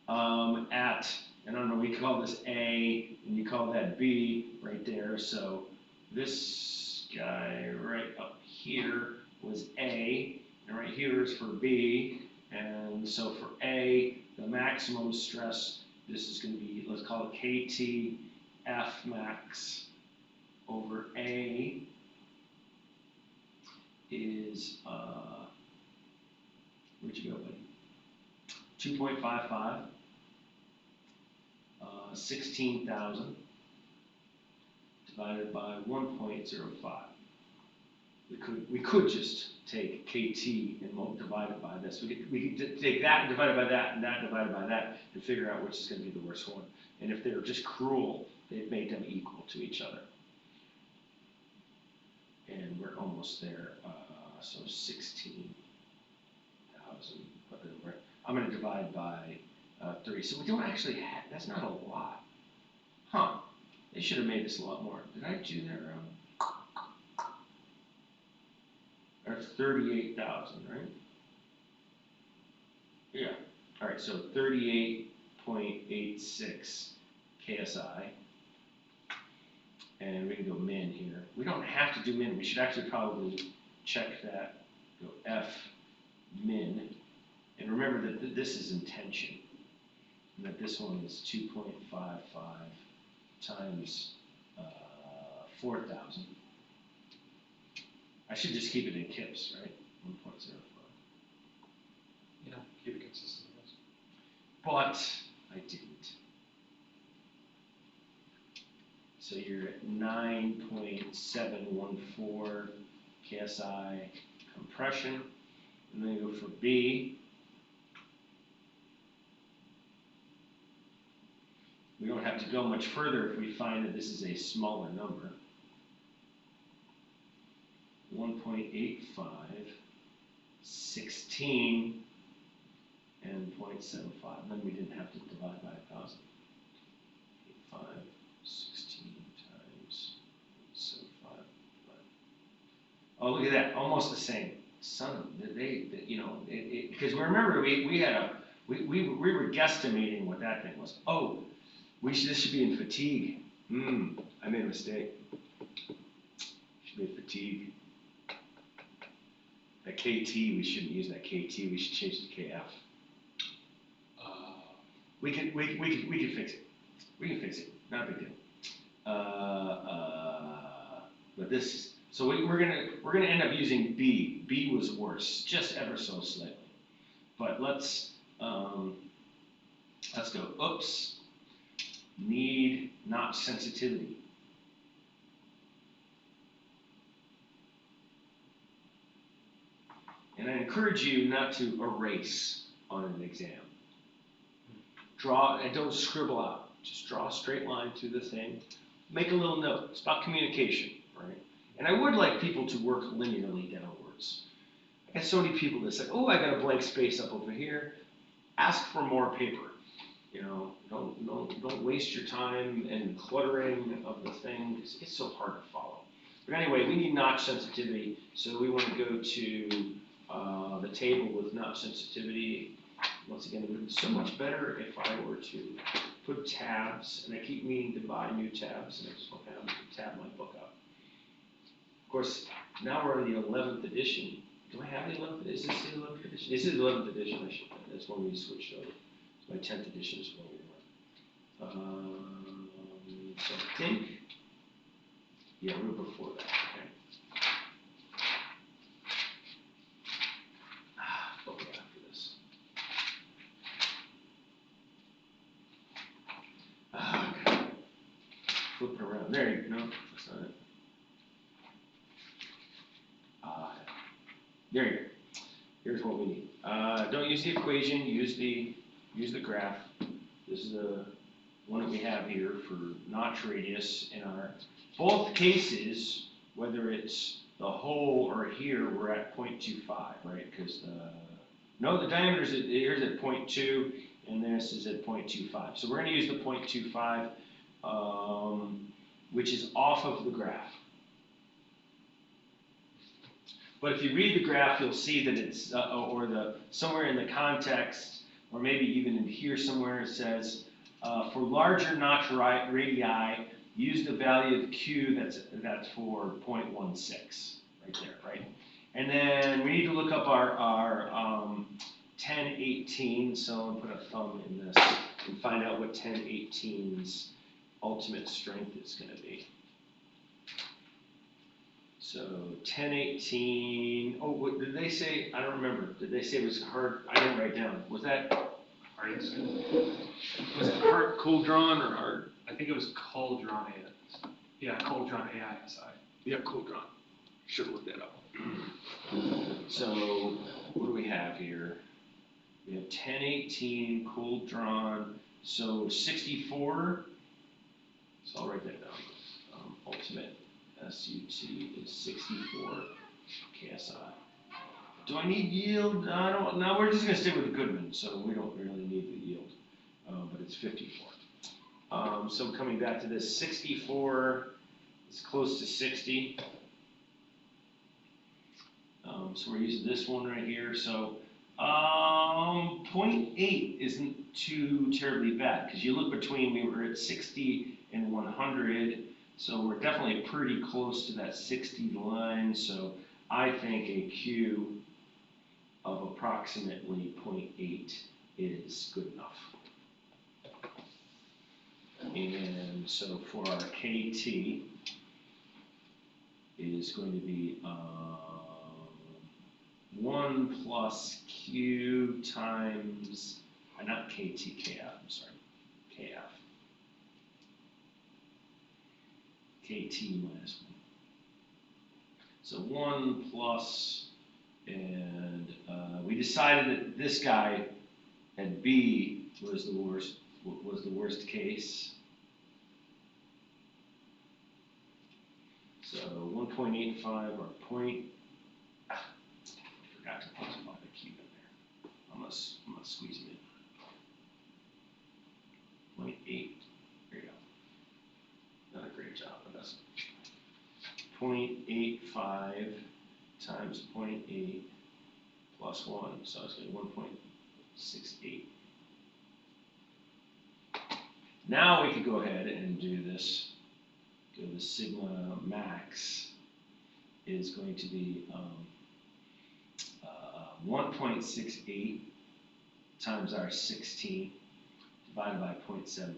A: at, I don't know, we call this A, and you call that B right there. So this guy right up here was A, and right here is for B, and so for A, the maximum stress, this is going to be, let's call it KT F max over A is, where'd you go, buddy? 2.55, 16,000 divided by 1.05. We could just take KT and divide it by this. We could take that and divide it by that and that divided by that and figure out which is going to be the worst one. And if they're just cruel, they've made them equal to each other. And we're almost there. So 16,000. I'm going to divide by 30. So we don't actually have, that's not a lot. Huh. They should have made this a lot more. Did I do that wrong? That's 38,000, right? Yeah. All right, so 38.86 KSI. And we can go min here. We don't have to do min. We should actually probably check that. Go F min. And remember that this is in tension. And that this one is 2.55 times 4,000. I should just keep it in kips, right? 1.05.
B: Yeah, keep it consistent, I guess.
A: But I didn't. So you're at 9.714 KSI compression. And then you go for B. We don't have to go much further if we find that this is a smaller number. 1.85, 16, and 0.75. Then we didn't have to divide by 1,000. 5, 16 times 0.75. Oh, look at that, almost the same. Son of, you know, because remember we were guesstimating what that thing was. Oh, this should be in fatigue. I made a mistake. Should be in fatigue. That KT, we shouldn't use that KT, we should change it to KF. We can fix it. We can fix it. Not a big deal. But this, so we're gonna end up using B. B was worse, just ever so slightly. But let's go. Oops. Need not sensitivity. And I encourage you not to erase on an exam. Draw, and don't scribble out. Just draw a straight line through the thing. Make a little note. It's about communication, right? And I would like people to work linearly downwards. I got so many people that say, oh, I got a blank space up over here. Ask for more paper. You know, don't waste your time in cluttering of the thing. It's so hard to follow. But anyway, we need notch sensitivity, so we want to go to the table with notch sensitivity. Once again, it would be so much better if I were to put tabs, and I keep meaning to buy new tabs, and I just don't have them to tab my book up. Of course, now we're in the 11th edition. Do I have the 11th edition? Is this the 11th edition? This is the 11th edition, I should. That's when we switched over. My 10th edition is when we went. So I think, yeah, we were before that. Okay. Okay, after this. Okay. Flip it around. There you go. No, that's not it. There you go. Here's what we need. Don't use the equation. Use the graph. This is the one that we have here for notch radius in our both cases, whether it's the hole or here, we're at 0.25, right? Because the diameter is here's at 0.2, and this is at 0.25. So we're going to use the 0.25, which is off of the graph. But if you read the graph, you'll see that it's somewhere in the context, or maybe even in here somewhere, it says for larger notch radii, use the value of Q that's for 0.16 right there, right? And then we need to look up our 1018. So I'll put a thumb in this and find out what 1018's ultimate strength is going to be. So 1018, oh, what did they say? I don't remember. Did they say it was hard? I didn't write down. Was that
B: hard?
A: Was it hard, cold drawn, or hard?
B: I think it was cold drawn ASI. Yeah, cold drawn AISI.
A: Yeah, cold drawn. Should have looked that up. So what do we have here? We have 1018 cold drawn. So 64. So I'll write that down. Ultimate. SUT is 64 KSI. Do I need yield? I don't. Now we're just going to stick with the Goodman, so we don't really need the yield, but it's 54. So coming back to this, 64 is close to 60. So we're using this one right here. So 0.8 isn't too terribly bad because you look between, we were at 60 and 100. So we're definitely pretty close to that 60 line. So I think a Q of approximately 0.8 is good enough. And so for our KT is going to be 1 plus Q times, not KT, KF, I'm sorry, KF. KT minus 1. So 1 plus, and we decided that this guy at B was the worst case. So 1.85 or I forgot to put the cube in there. I'm gonna squeeze it in. 0.8. There you go. Not a great job, but that's 0.85 times 0.8 plus 1, so it's going to be 1.68. Now we could go ahead and do this. Go to sigma max is going to be 1.68 times our 16 divided by 0.75.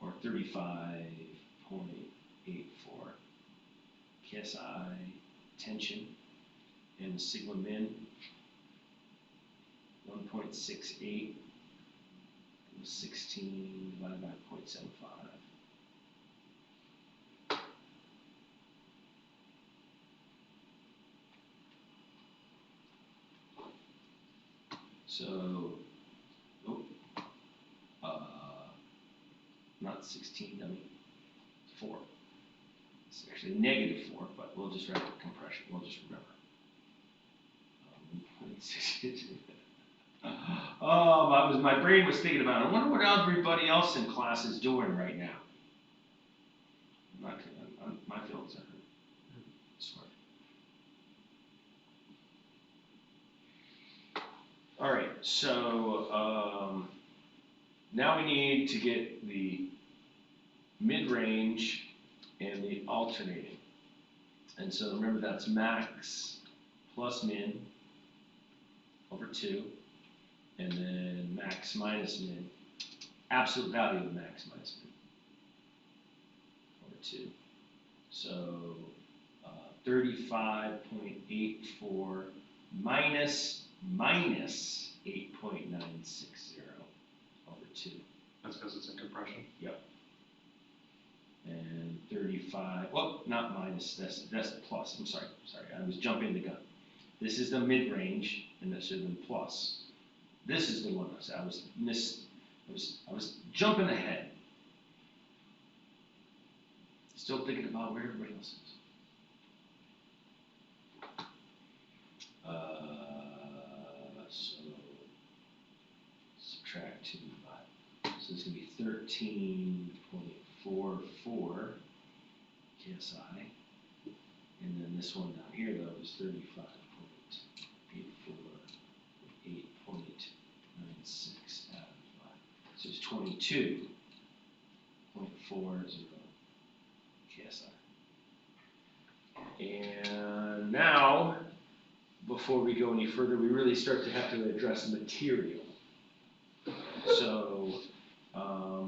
A: Or 35.84 KSI tension, and sigma min 1.68 was 16 divided by 0.75. So, not 16, I mean 4. It's actually negative 4, but we'll just write the compression. We'll just remember. 1.68. My brain was thinking about it. I wonder what everybody else in class is doing right now. My feelings are hurt. I swear. All right, so now we need to get the mid-range and the alternating. And so remember, that's max plus min over 2, and then max minus min, absolute value of max minus min over 2. So 35.84 minus 8.960 over 2.
B: That's because it's in compression?
A: Yep. And 35, well, not minus, that's plus, I'm sorry, I was jumping the gun. This is the mid-range, and this is the plus. This is the one I was jumping ahead. Still thinking about where everybody else is. So subtract 2 by, so it's going to be 13.44 KSI, and then this one down here though is 35.84, 8.96 out of 5, so it's 22.40 KSI. And now, before we go any further, we really start to have to address material. So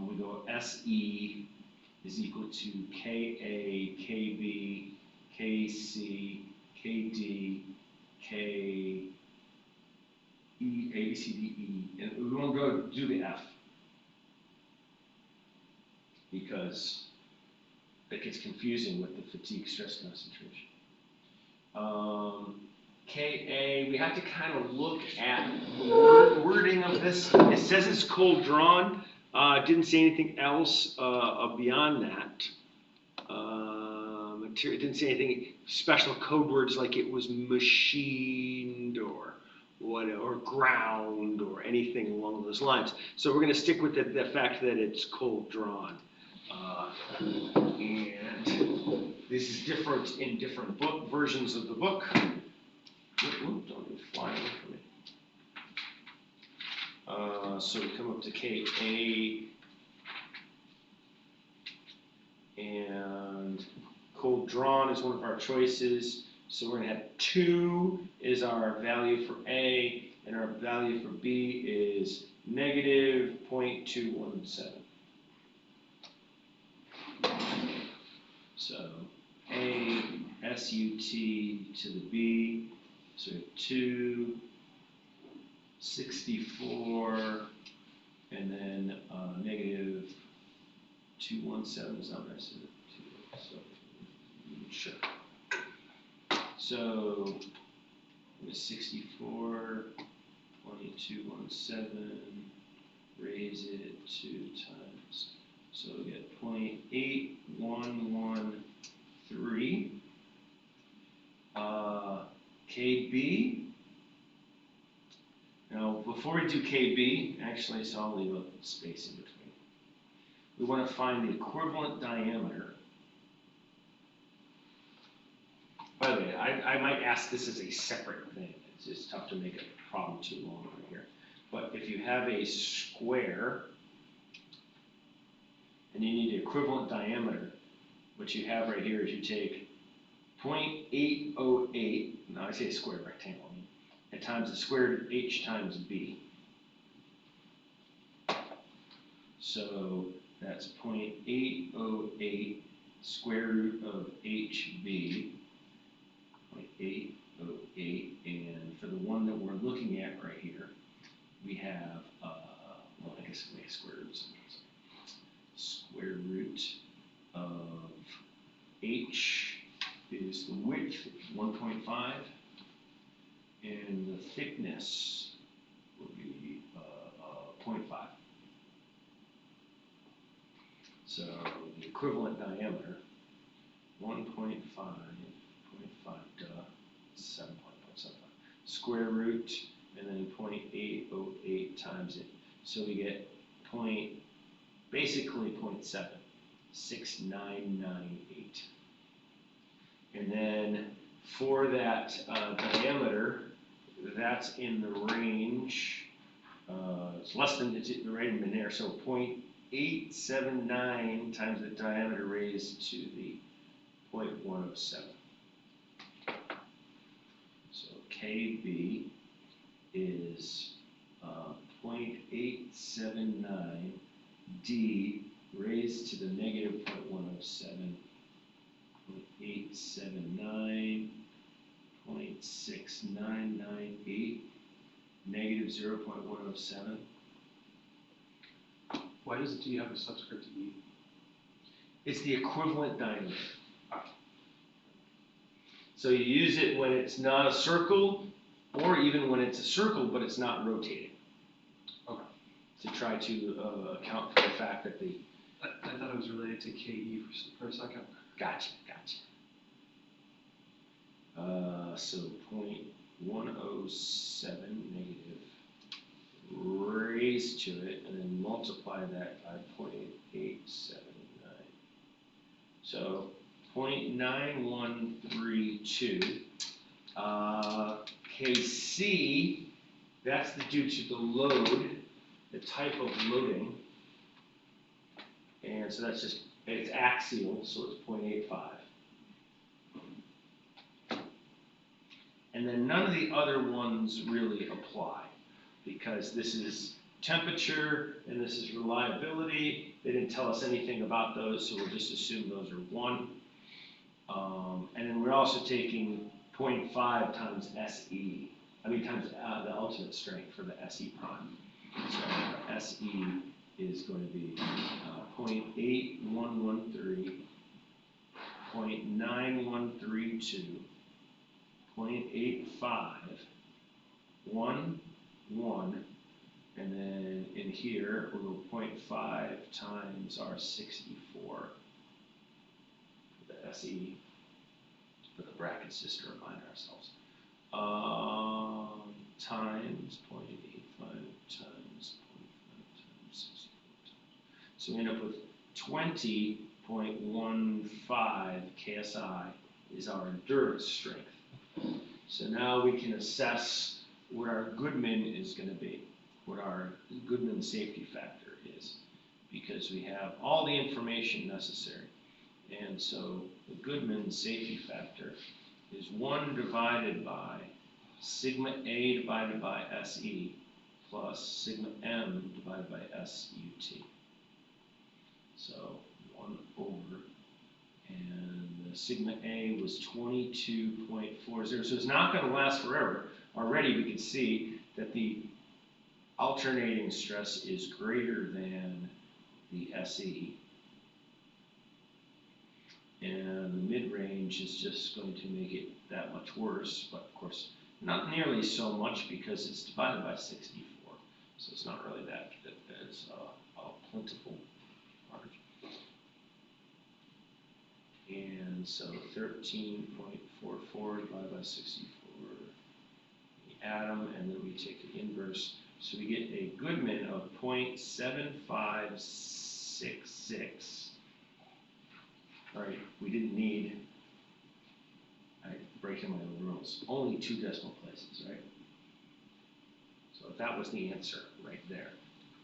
A: we go SE is equal to KA, KB, KC, KD, KE, A, B, C, D, E, and we won't go do the F because it gets confusing with the fatigue stress concentration. KA, we have to kind of look at the wording of this. It says it's cold drawn. Didn't say anything else beyond that. It didn't say anything special code words like it was machined or what, or ground or anything along those lines. So we're going to stick with the fact that it's cold drawn. And this is different in different book versions of the book. Don't even fly away from me. So we come up to KA, and cold drawn is one of our choices. So we're going to have 2 is our value for A, and our value for B is negative 0.217. So A, SUT to the B, so 264, and then negative 217 is not what I said. So, sure. So it was 64, 2217, raise it 2 times. So we get 0.8113. KB. Now, before we do KB, actually, so I'll leave a space in between. We want to find the equivalent diameter. By the way, I might ask this as a separate thing. It's just tough to make a problem too long over here. But if you have a square and you need the equivalent diameter, what you have right here is you take .808, now I say squared rectangle, and times the square root of h times b. So that's 0.808 square root of hb, 0.808, and for the one that we're looking at right here, we have, well, I guess we make square roots. Square root of h is the width, 1.5, and the thickness will be 0.5. So the equivalent diameter, 1.5, 0.5, 7.75. Square root, and then 0.808 times it. So we get basically 0.76998. And then for that diameter, that's in the range, it's less than, it's right in there, so 0.879 times the diameter raised to the 0.107. So KB is 0.879 D raised to the negative 0.107, 0.879, 0.6998, negative 0.107.
B: Why does D have a subscript E?
A: It's the equivalent diameter. So you use it when it's not a circle, or even when it's a circle but it's not rotating.
B: Okay.
A: To try to account for the fact that the...
B: I thought it was related to KE for a second.
A: Gotcha. So 0.107 negative raised to it, and then multiply that by 0.879. So 0.9132. KC, that's due to the load, the type of loading. And so that's just, it's axial, so it's 0.85. And then none of the other ones really apply, because this is temperature and this is reliability. They didn't tell us anything about those, so we'll just assume those are 1. And then we're also taking 0.5 times SE, times the ultimate strength for the SE prime. So SE is going to be 0.8113, 0.9132, 0.85, 1, 1, and then in here we'll go 0.5 times our 64 for the SE, for the brackets just to remind ourselves, times 0.85 times 0.5 times 64 times. So we end up with 20.15 KSI is our endurance strength. So now we can assess what our Goodman is going to be, what our Goodman safety factor is, because we have all the information necessary. And so the Goodman safety factor is 1 divided by sigma A divided by SE plus sigma M divided by SUT. So 1 over, and the sigma A was 22.40, so it's not going to last forever. Already we can see that the alternating stress is greater than the SE. And the mid-range is just going to make it that much worse, but of course not nearly so much because it's divided by 64, so it's not really that as plentiful large. And so 13.44 divided by 64, we add them, and then we take the inverse, so we get a Goodman of 0.7566. All right, we didn't need, breaking my own rules, only 2 decimal places, right? So that was the answer right there.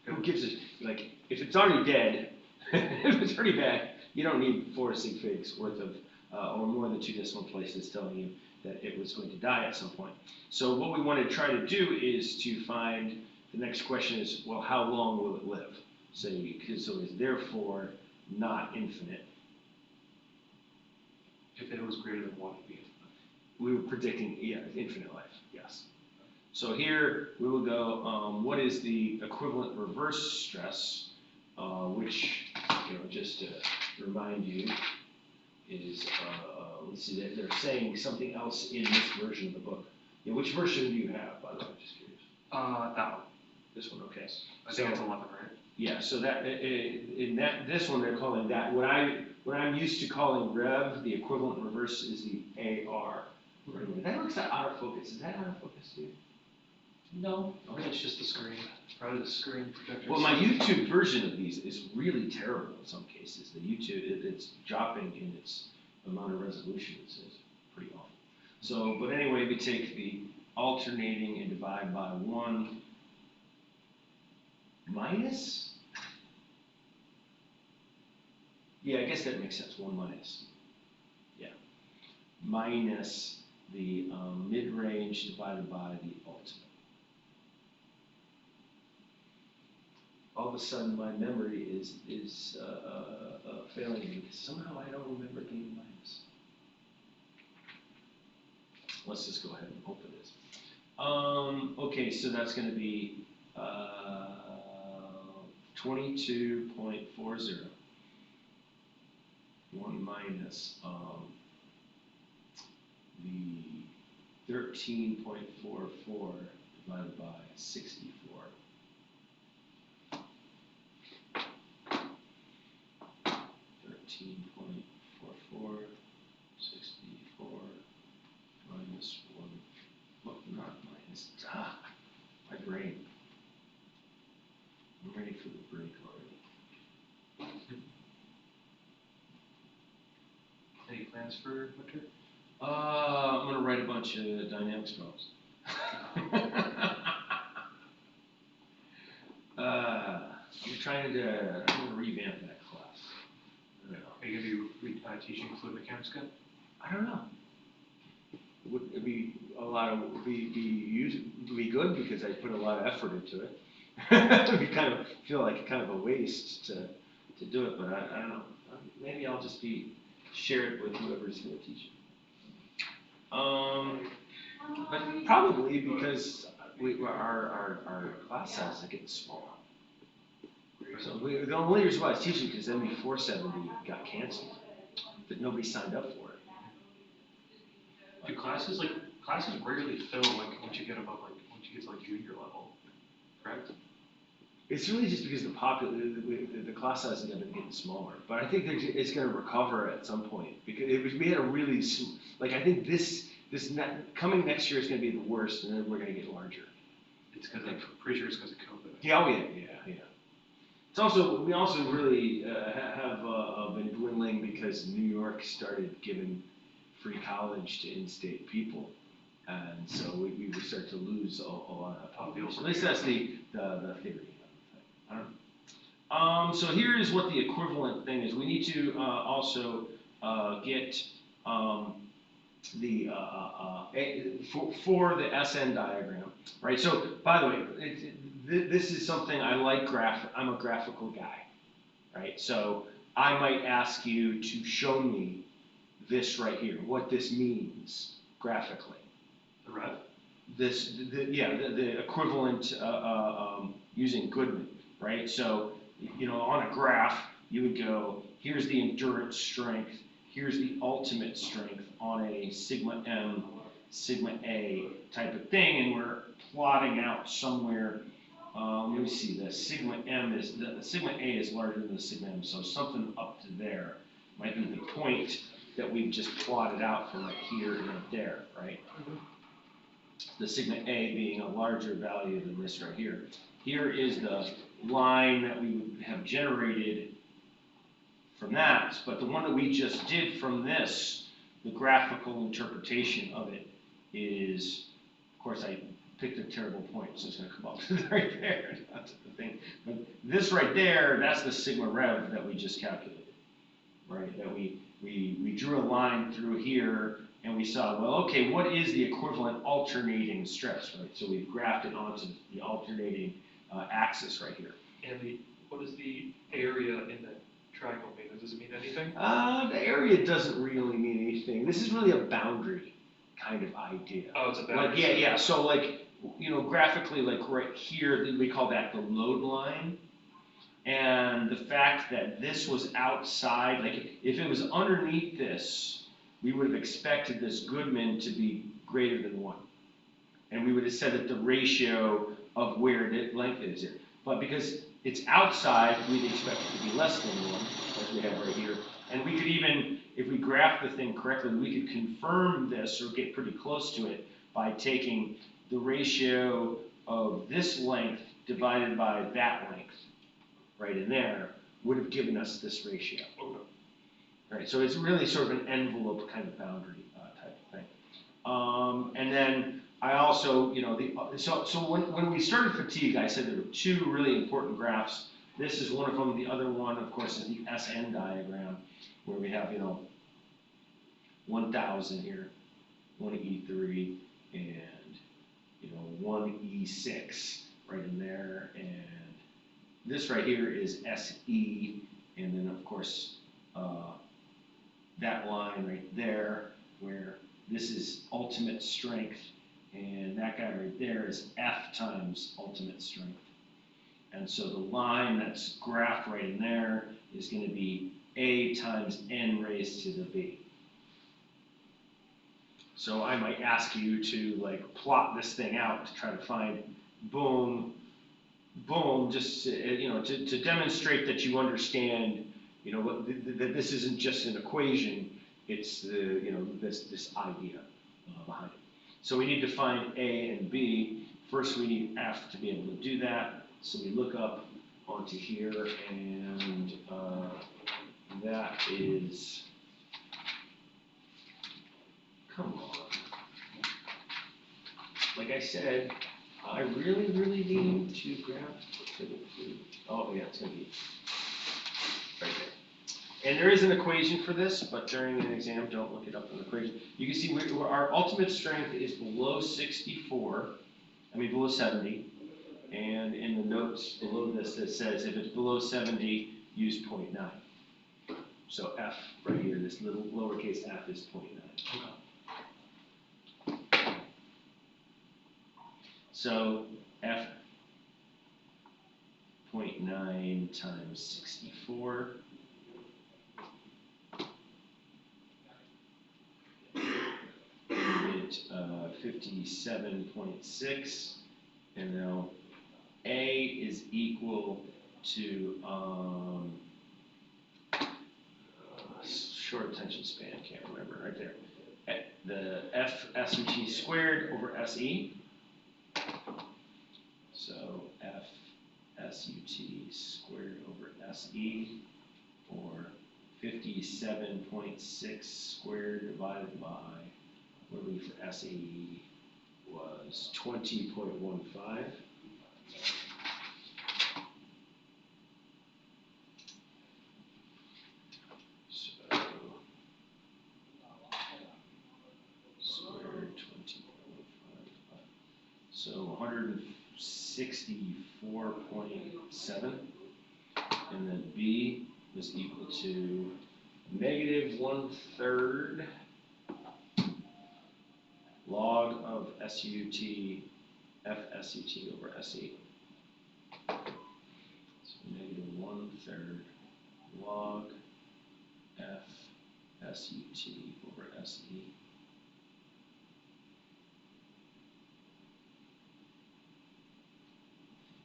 A: Who gives it, like, if it's already dead, if it's already bad, you don't need 4 sig figs worth of or more than 2 decimal places telling you that it was going to die at some point. So what we want to try to do is to find, the next question is, well, how long will it live? So it's therefore not infinite.
B: If it was greater than 1, it'd be infinite.
A: We were predicting, yeah, infinite life, yes. So here we will go, what is the equivalent reverse stress, which, just to remind you, is, let's see, they're saying something else in this version of the book. Yeah, which version do you have, by the way? I'm just curious.
B: That one.
A: This one, okay.
B: I think it's 11, right?
A: Yeah, so that this one they're calling that. What I'm used to calling rev, the equivalent reverse is the AR. That looks out of focus. Is that out of focus, dude?
B: No. I think it's just the screen. Probably the screen projector.
A: Well, my YouTube version of these is really terrible in some cases. The YouTube, it's dropping in its amount of resolution. It's pretty awful. So, but anyway, we take the alternating and divide by 1 minus. Yeah, I guess that makes sense. 1 minus. Yeah. Minus the mid-range divided by the ultimate. All of a sudden, my memory is failing me because somehow I don't remember being minus. Let's just go ahead and hope it is. Okay, so that's going to be 22.40. 1 minus the 13.44 divided by 64. 13.44, 64 minus 1. Look, not minus. My brain. I'm ready for the break already.
B: Any plans for winter?
A: I'm gonna write a bunch of dynamics problems. I'm gonna revamp that class.
B: Are you going to be teaching fluid mechanics again?
A: I don't know. Would it be be good because I put a lot of effort into it. It would feel like kind of a waste to do it, but I don't know. Maybe I'll just share it with whoever's going to teach it. But probably because our class size is getting smaller. So the only reason why I was teaching because ME370 got canceled, but nobody signed up for it.
B: Do classes rarely fill once you get to junior level, correct?
A: It's really just because the class size has been getting smaller, but I think it's going to recover at some point because we had a really I think coming next year is going to be the worst, and then we're going to get larger.
B: It's because I'm pretty sure it's because of COVID.
A: Yeah, oh yeah. It's also we really have been dwindling because New York started giving free college to in-state people, and so we start to lose a lot of population. At least that's the theory. I don't know. So here is what the equivalent thing is. We need to also get the for the SN diagram, right? So by the way, this is something I like. I'm a graphical guy, right? So I might ask you to show me this right here, what this means graphically.
B: The rev?
A: The equivalent using Goodman, right? So, on a graph, you would go, here's the endurance strength, here's the ultimate strength on a sigma M, sigma A type of thing, and we're plotting out somewhere. Let me see, the sigma A is larger than the sigma M, so something up to there might be the point that we've just plotted out from here and right there, right? Mm-hmm. The sigma A being a larger value than this right here. Here is the line that we would have generated from that, but the one that we just did from this, the graphical interpretation of it is, of course I picked a terrible point, so it's going to come up right there. That's the thing. But this right there, that's the sigma rev that we just calculated, right? That we we drew a line through here and we saw, well, okay, what is the equivalent alternating stress, right? So we've graphed it onto the alternating axis right here.
B: And what is the area in the triangle mean? Does it mean anything?
A: The area doesn't really mean anything. This is really a boundary kind of idea.
B: Oh, it's a boundary.
A: Like, yeah. So like, you know, graphically, like right here, we call that the load line. And the fact that this was outside, like if it was underneath this, we would have expected this Goodman to be greater than 1. And we would have said that the ratio of where the length is here. But because it's outside, we'd expect it to be less than 1, as we have right here. And we could even, if we graph the thing correctly, we could confirm this or get pretty close to it by taking the ratio of this length divided by that length, right in there, would have given us this ratio.
B: Okay.
A: Right, so it's really sort of an envelope kind of boundary type of thing. And then I also, you know, so when we started fatigue, I said there were 2 really important graphs. This is one of them. The other one, of course, is the SN diagram, where we have, you know, 1,000 here, 1E3, and, you know, 1E6 right in there, and this right here is SE, and then, of course, that line right there, where this is ultimate strength, and that guy right there is F times ultimate strength. And so the line that's graphed right in there is going to be A times N raised to the B. So I might ask you to like plot this thing out to try to find boom, boom, just you know, to demonstrate that you understand, you know, that this isn't just an equation, it's the, you know, this idea behind it. So we need to find A and B. First we need F to be able to do that. So we look up onto here, and that is, come on. Like I said, I really need to grab to the food. Oh yeah, it's gonna be right there. And there is an equation for this, but during an exam, don't look it up in the equation. You can see our ultimate strength is below 64, below 70. And in the notes below this, it says if it's below 70, use 0.9. So F right here, this little lowercase f is 0.9.
B: Okay.
A: So F 0.9 times 64. You get 57.6, and now A is equal to short attention span, can't remember, right there. The F SUT squared over SE. So F SUT squared over SE, or 57.6 squared divided by, what do we for SE was 20.15. So 164.7, and then B was equal to -1/3 log of SUT, F SUT over SE. So -1/3 log F SUT over SE.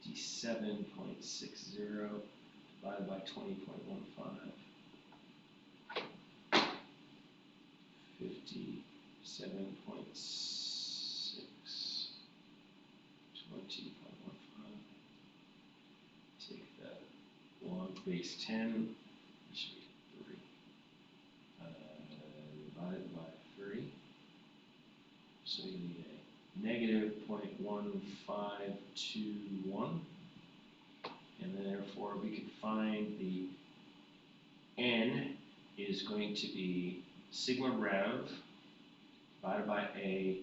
A: 57.60 divided by 20.15. 57.6, 20.15. Take that log base 10, which should be 3, divided by 3. So you need a -0.1521. And therefore we could find the N is going to be sigma rev divided by A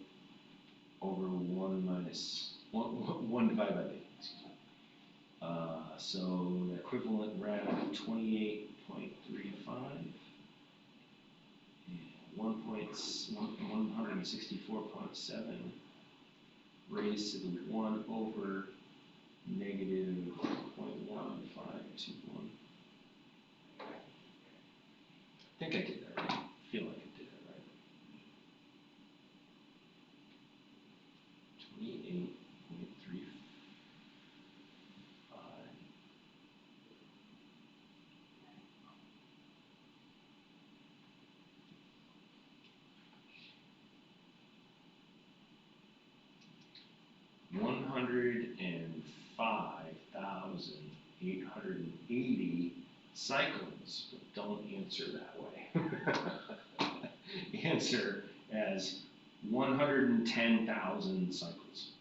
A: over 1 minus 1 divided by B. Excuse me. So the equivalent rev 28.35 and 164.7 raised to the 1 over negative 0.1521. I think I did that right. I feel like I did that right. 28.35. 105,880 cycles, but don't answer that way. Answer as 110,000 cycles.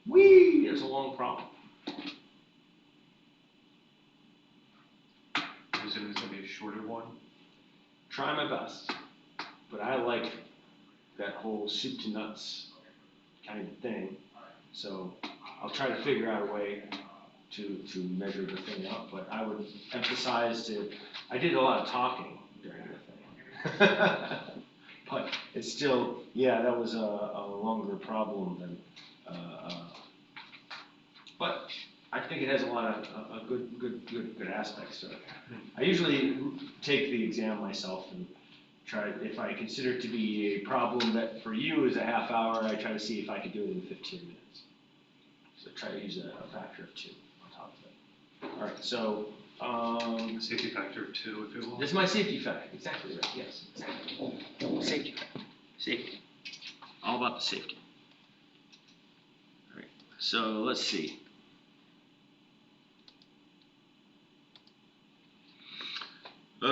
A: Whee! There's a long problem.
B: I'm assuming it's going to be a shorter one.
A: Try my best, but I like that whole soup to nuts kind of thing. So I'll try to figure out a way to measure the thing out, but I would emphasize that I did a lot of talking during the thing. But it's still, yeah, that was a longer problem than, but I think it has a lot of good aspects to it. I usually take the exam myself and try, if I consider it to be a problem that for you is a half hour, I try to see if I could do it in 15 minutes. So try to use a factor of 2 on top of it. All right, so
B: Safety factor of 2, if you will.
A: this is my safety factor. Exactly right. Yes, exactly. Safety factor. Safety. All about the safety. All right. So let's see.
B: You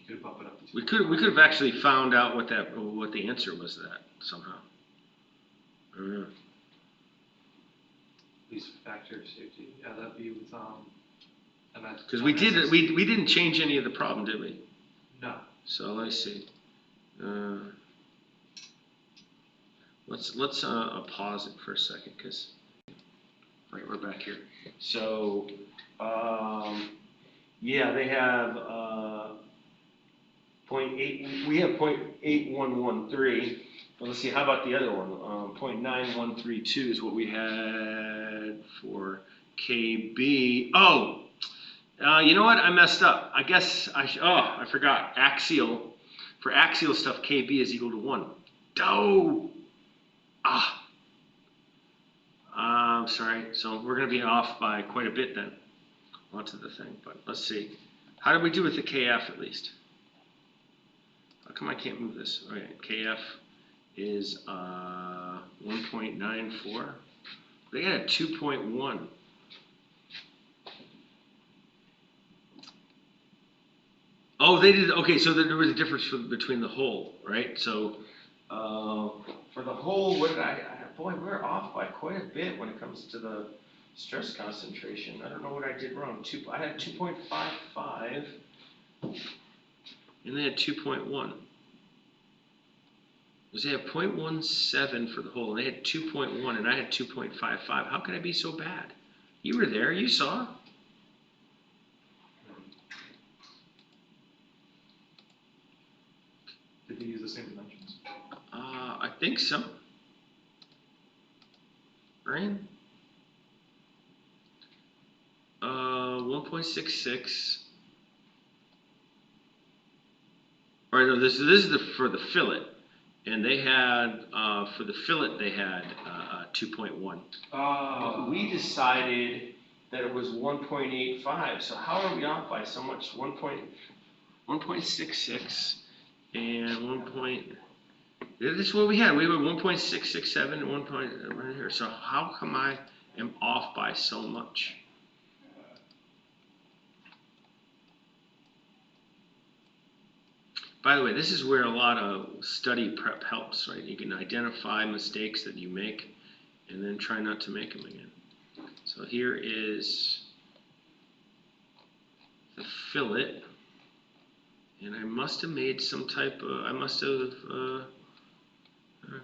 B: could bump it up to 2.
A: We could have actually found out what the answer was to that somehow. I don't know.
B: Least factor of safety. Yeah, that'd be with
A: Because we didn't change any of the problem, did we?
B: No.
A: So let's see. Let's pause it for a second, because right, we're back here. So yeah, they have 0.8. We have 0.8113. Well, let's see. How about the other one? 0.9132 is what we had for KB. Oh. You know what? I messed up. I guess I forgot. Axial. For axial stuff, KB is equal to 1. I'm sorry. So we're going to be off by quite a bit then. Onto the thing. But let's see. How did we do with the KF at least? How come I can't move this? All right. KF is 1.94. They had a 2.1. Oh, they did. Okay, so there was a difference between the whole, right? So for the whole, what did boy, we're off by quite a bit when it comes to the stress concentration. I don't know what I did wrong. I had 2.55, and they had 2.1. Because they had 0.17 for the whole, and they had 2.1, and I had 2.55. How could I be so bad? You were there. You saw.
B: Did they use the same dimensions?
A: I think so. Right? 1.66. All right, no, this is for the fillet, and they had for the fillet they had 2.1. We decided that it was 1.85. So how are we off by so much? 1.66 and 1. This is what we had. We were 1.667 and 1 point right here. So how come I am off by so much? By the way, this is where a lot of study prep helps, right? You can identify mistakes that you make and then try not to make them again. So here is the fillet, and I must have made some type of,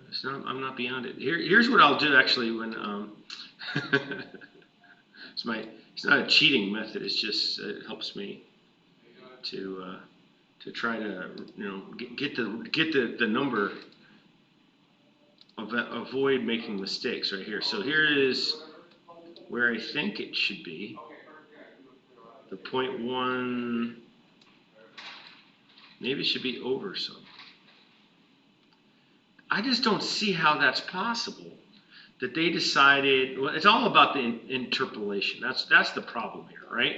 A: it's not, I'm not beyond it. Here's what I'll do actually when, it's not a cheating method, it's just, it helps me to try to, get the number, avoid making mistakes right here. So here is where I think it should be. The 0.1, maybe it should be over some. I just don't see how that's possible. That they decided, well, it's all about the interpolation. That's the problem here, right?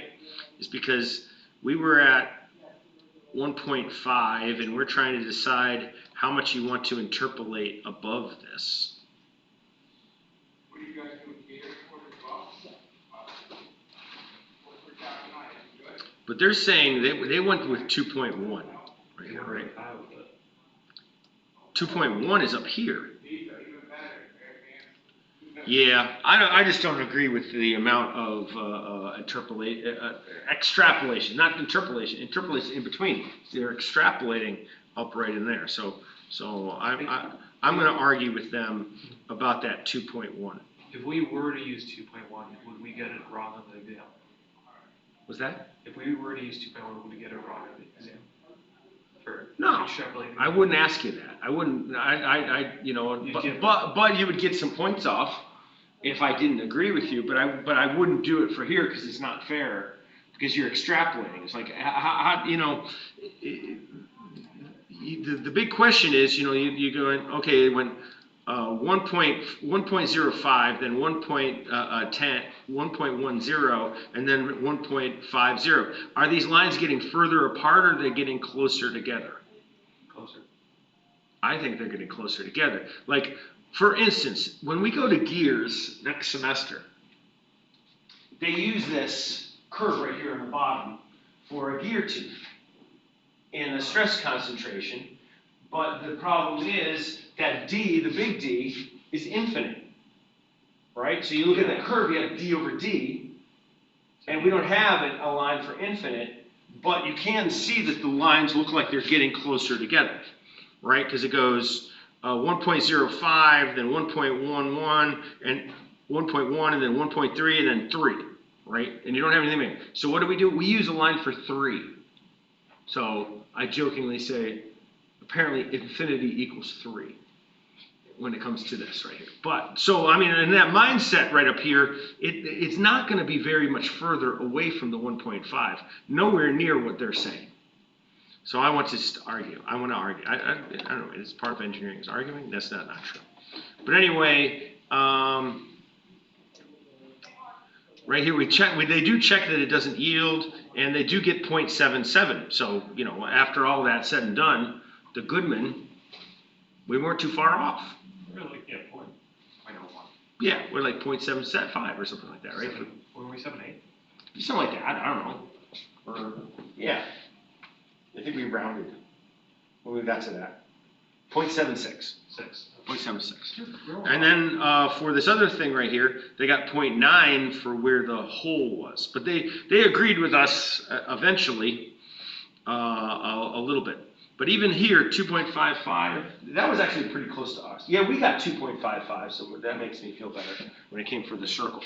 A: It's because we were at 1.5 and we're trying to decide how much you want to interpolate above this.
D: What are you guys doing here for the golf?
A: But they're saying they went with 2.1, right? 2.1 is up here. Yeah, I just don't agree with the amount of extrapolation, not interpolation. Interpolation in between. They're extrapolating up right in there. So I'm going to argue with them about that 2.1.
B: If we were to use 2.1, would we get it wrong on the exam?
A: Was that?
B: If we were to use 2.1, would we get it wrong on the exam?
A: No, I wouldn't ask you that. I wouldn't. But you would get some points off if I didn't agree with you. But I wouldn't do it for here because it's not fair because you're extrapolating. It's like the big question is you going okay when 1.05 then 1.10 1.10 and then 1.50. Are these lines getting further apart or are they getting closer together?
B: Closer.
A: I think they're getting closer together. Like, for instance, when we go to gears next semester, they use this curve right here on the bottom for a gear tooth in a stress concentration. But the problem is that D, the big D, is infinite, right? So you look at that curve, you have D over D, and we don't have a line for infinite, but you can see that the lines look like they're getting closer together, right? Because it goes 1.05, then 1.11, and 1.1, and then 1.3, and then 3, right? And you don't have anything there. So what do? We use a line for 3. So I jokingly say, apparently infinity equals 3 when it comes to this right here. But, so, I mean, in that mindset right up here, it's not going to be very much further away from the 1.5, nowhere near what they're saying. So I want to argue. I want to argue. I don't know, it's part of engineering is arguing. That's not true. But anyway, right here they do check that it doesn't yield, and they do get 0.77. So, after all that said and done, the Goodman, we weren't too far off.
B: Really? Yeah, 0.01.
A: Yeah, we're like 0.775 or something like that, right?
B: Were we 7.8?
A: Something like that. I don't know. Or yeah, I think we rounded when we got to that. 0.76. 0.76. And then for this other thing right here, they got 0.9 for where the hole was. But they agreed with us eventually a little bit. But even here, 2.55, that was actually pretty close to us. Yeah, we got 2.55, so that makes me feel better when it came for the circle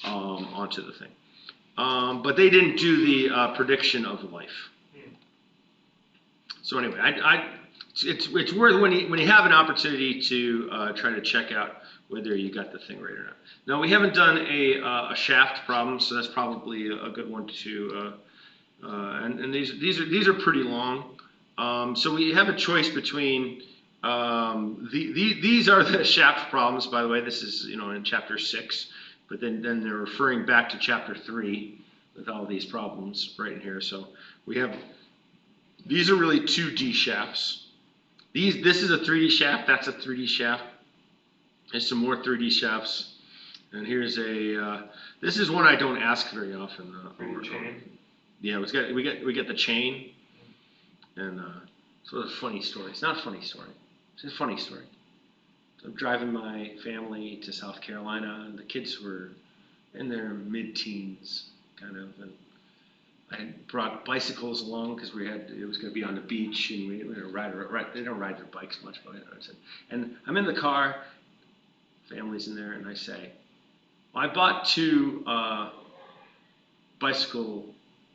A: onto the thing. But they didn't do the prediction of life. So anyway, it's worth when you have an opportunity to try to check out whether you got the thing right or not. Now we haven't done a shaft problem, so that's probably a good one to. And these are pretty long. So we have a choice between these are the shaft problems. By the way, this is in chapter 6, but then they're referring back to chapter 3 with all these problems right in here. So we have these are really 2D shafts. This is a 3D shaft. That's a 3D shaft. There's some more 3D shafts, and here's a this is one I don't ask very often. Yeah, we get the chain. And so it's a funny story. It's not a funny story. It's a funny story. So I'm driving my family to South Carolina, and the kids were in their mid-teens, kind of. And I had brought bicycles along because it was going to be on the beach, and we were they don't ride their bikes much, but I said, and I'm in the car, family's in there, and I say, well, I bought 2 bicycle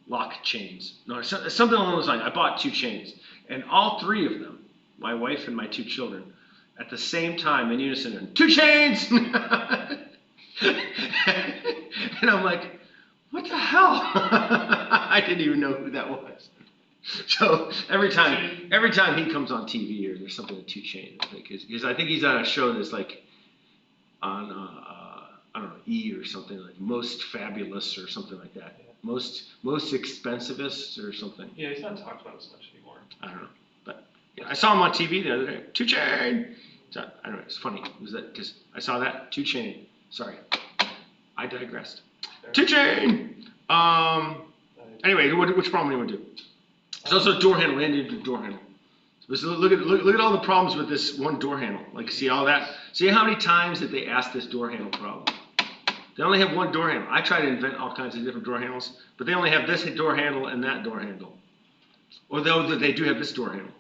A: lock chains. No, something along those lines. I bought 2 chains, and all 3 of them, my wife and my 2 children, at the same time in unison, 2 chains. And I'm like, what the hell? I didn't even know who that was. So every time he comes on TV or there's something with 2 chains, because I think he's on a show that's like on I don't know, E or something, like Most Fabulous or something like that. Most Expensivest or something.
B: Yeah, he's not talked about as much anymore.
A: I don't know, but yeah, I saw him on TV the other day. 2 chain. So, I don't know. It's funny. Was that because I saw that 2 chain? Sorry, I digressed. 2 chain. Anyway, which problem do you want to do? There's also a door handle. And you do door handle. So look at all the problems with this one door handle. Like, see all that? See how many times that they asked this door handle problem? They only have 1 door handle. I try to invent all kinds of different door handles, but they only have this door handle and that door handle. Although they do have this door handle.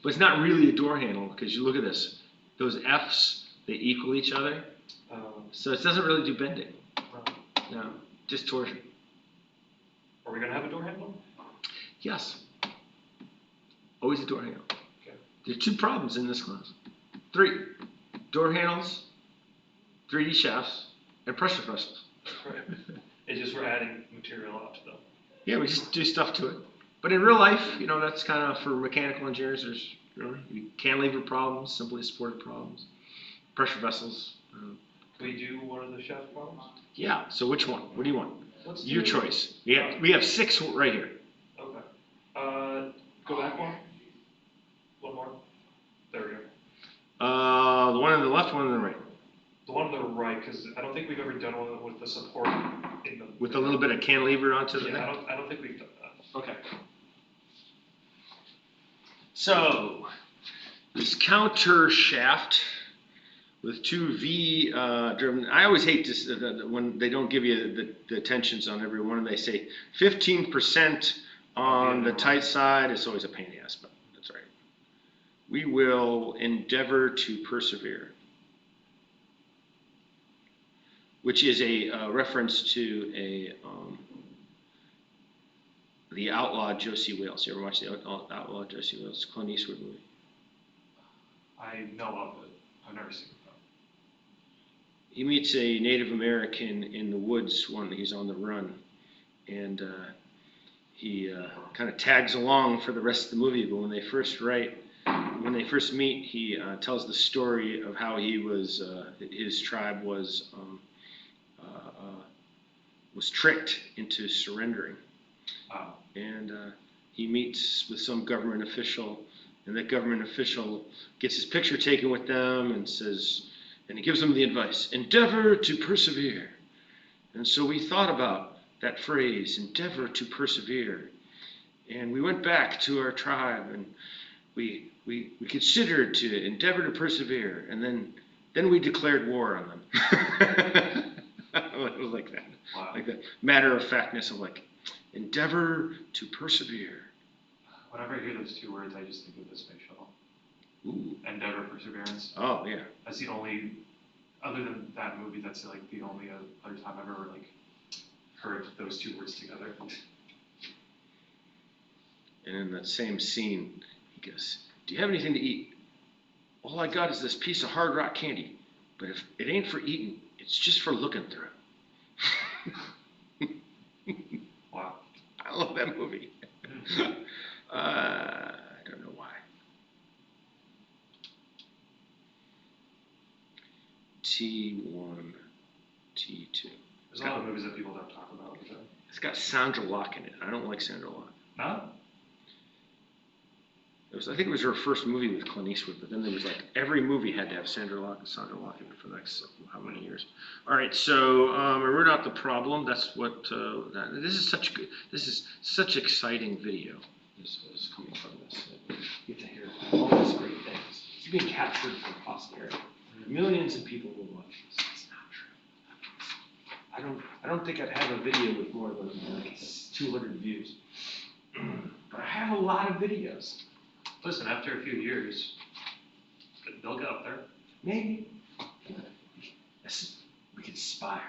A: But it's not really a door handle because you look at this. Those F's, they equal each other. So it doesn't really do bending. No, just torsion.
B: Are we going to have a door handle?
A: Yes. Always a door handle.
B: Okay.
A: There are 2 problems in this class. 3. Door handles, 3D shafts, and pressure vessels.
B: Right. It's just we're adding material onto them.
A: Yeah, we just do stuff to it. But in real life, that's kind of for mechanical engineers. There's cantilever problems, simply supported problems, pressure vessels.
B: Can we do one of the shaft problems?
A: Yeah. So which one? What do you want?
B: Let's
A: Your choice. We have 6 right here.
B: Okay. Go back one. One more. There we go.
A: The one on the left, one on the right.
B: The one on the right, because I don't think we've ever done one with the support in the.
A: With a little bit of cantilever onto the thing.
B: Yeah, I don't think we've done that.
A: Okay. So this counter shaft with 2 V driven. I always hate this when they don't give you the tensions on every one, and they say 15% on the tight side. It's always a pain in the ass, but that's all right. We will endeavor to persevere, which is a reference to the Outlaw Josie Wales. You ever watch the Outlaw Josie Wales? Clint Eastwood movie.
B: I know of it. I've never seen it though.
A: He meets a Native American in the woods when he's on the run, and he kind of tags along for the rest of the movie. But when they first meet, he tells the story of how he was his tribe was tricked into surrendering.
B: Wow.
A: And he meets with some government official, and that government official gets his picture taken with them and says, and he gives them the advice, endeavor to persevere. And so we thought about that phrase, endeavor to persevere. And we went back to our tribe and we considered to endeavor to persevere. And then we declared war on them. It was like that.
B: Wow.
A: Like that matter of factness of like, endeavor to persevere.
B: Whenever I hear those 2 words, I just think of the space shuttle.
A: Ooh.
B: Endeavor, perseverance.
A: Oh, yeah.
B: That's the only, other than that movie, that's like the only other time I've ever like heard those 2 words together.
A: And in that same scene, he goes, do you have anything to eat? All I got is this piece of hard rock candy. But if it ain't for eating, it's just for looking through.
B: Wow.
A: I love that movie. I don't know why. T1, T2.
B: There's a lot of movies that people don't talk about.
A: It's got Sandra Lock in it. I don't like Sandra Lock.
B: No?
A: I think it was her first movie with Clint Eastwood, but then there was like every movie had to have Sandra Lock in it for the next how many years. All right, so I wrote out the problem. That's what this is such exciting video. This is coming from this. You get to hear all these great things. It's being captured for posterity. Millions of people will watch this. It's not true. I don't think I'd have a video with more than like 200 views. But I have a lot of videos.
B: Listen, after a few years, they'll get up there.
A: Maybe. We could aspire.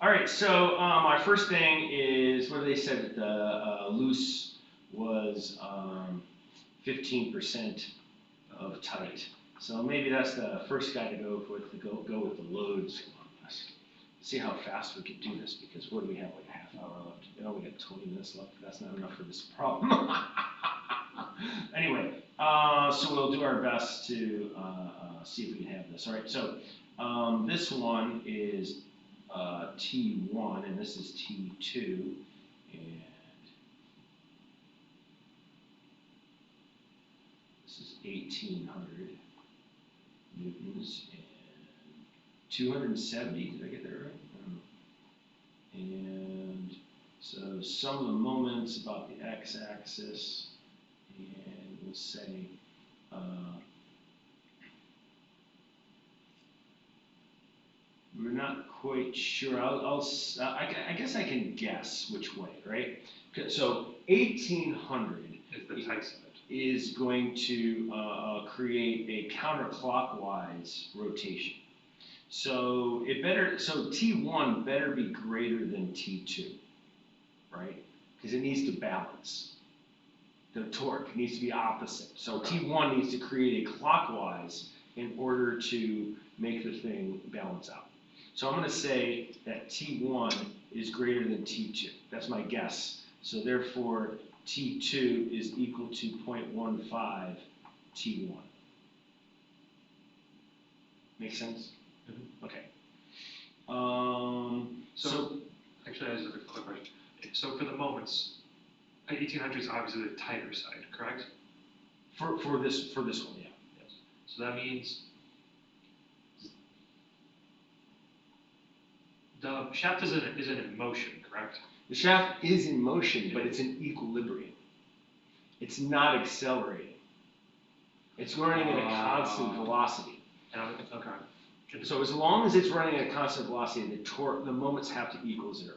A: All right, so our first thing is, what they said that the loose was 15% of tight. So maybe that's the first guy to go with the loads. Let's see how fast we can do this, because what do we have, like a half hour left? Oh, we got 20 minutes left. That's not enough for this problem. Anyway, so we'll do our best to see if we can have this. All right, so this one is T1, and this is T2, and this is 1800 newtons, and 270, did I get that right? And so some of the moments about the x-axis, and we'll say we're not quite sure. I guess I can guess which way, right? So 1800
B: Is the tight side.
A: is going to create a counterclockwise rotation. So T1 better be greater than T2, right? Because it needs to balance. The torque needs to be opposite. So T1 needs to create a clockwise in order to make the thing balance out. So I'm going to say that T1 is greater than T2. That's my guess. So therefore, T2 is equal to 0.15 T1. Make sense?
B: Mm-hmm.
A: Okay.
B: So actually, I just have a quick question. So for the moments, 1800 is obviously the tighter side, correct?
A: For this one, yeah.
B: Yes. So that means the shaft isn't in motion, correct?
A: The shaft is in motion, but it's in equilibrium. It's not accelerating. It's running at a constant velocity.
B: Okay.
A: So as long as it's running at a constant velocity, the moments have to equal zero.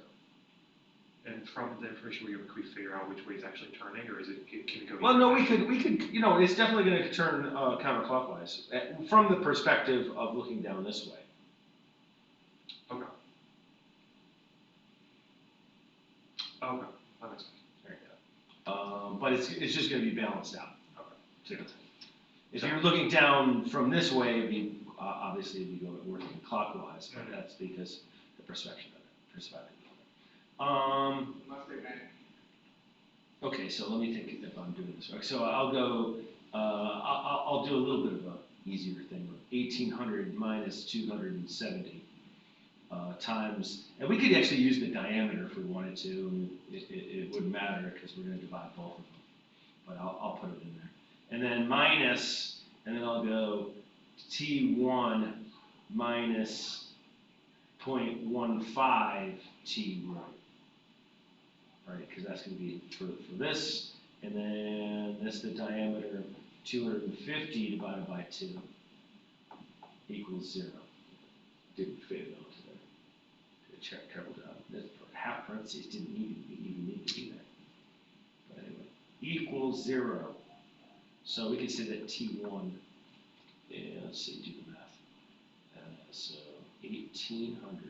B: And from the information we can we figure out which way it's actually turning, or can it go?
A: Well, no, we could, it's definitely going to turn counterclockwise from the perspective of looking down this way.
B: Okay. Okay. That makes sense.
A: There you go. But it's just going to be balanced out.
B: Okay.
A: If you're looking down from this way, it'd be obviously it'd be working clockwise, but that's because the perspective of it.
D: Unless they match.
A: Okay, so let me think if I'm doing this right. So I'll go. I'll do a little bit of a easier thing. 1800 minus 270 times, and we could actually use the diameter if we wanted to. And it wouldn't matter because we're going to divide both of them. But I'll put it in there. And then minus, and then I'll go T1 minus 0.15 T1. Right, because that's going to be for this, and then that's the diameter 250 divided by 2 equals 0. Didn't fit onto the check careful job. This half parentheses didn't even need to be there. But anyway, equals 0. So we can say that T1, let's see, do the math. So 1800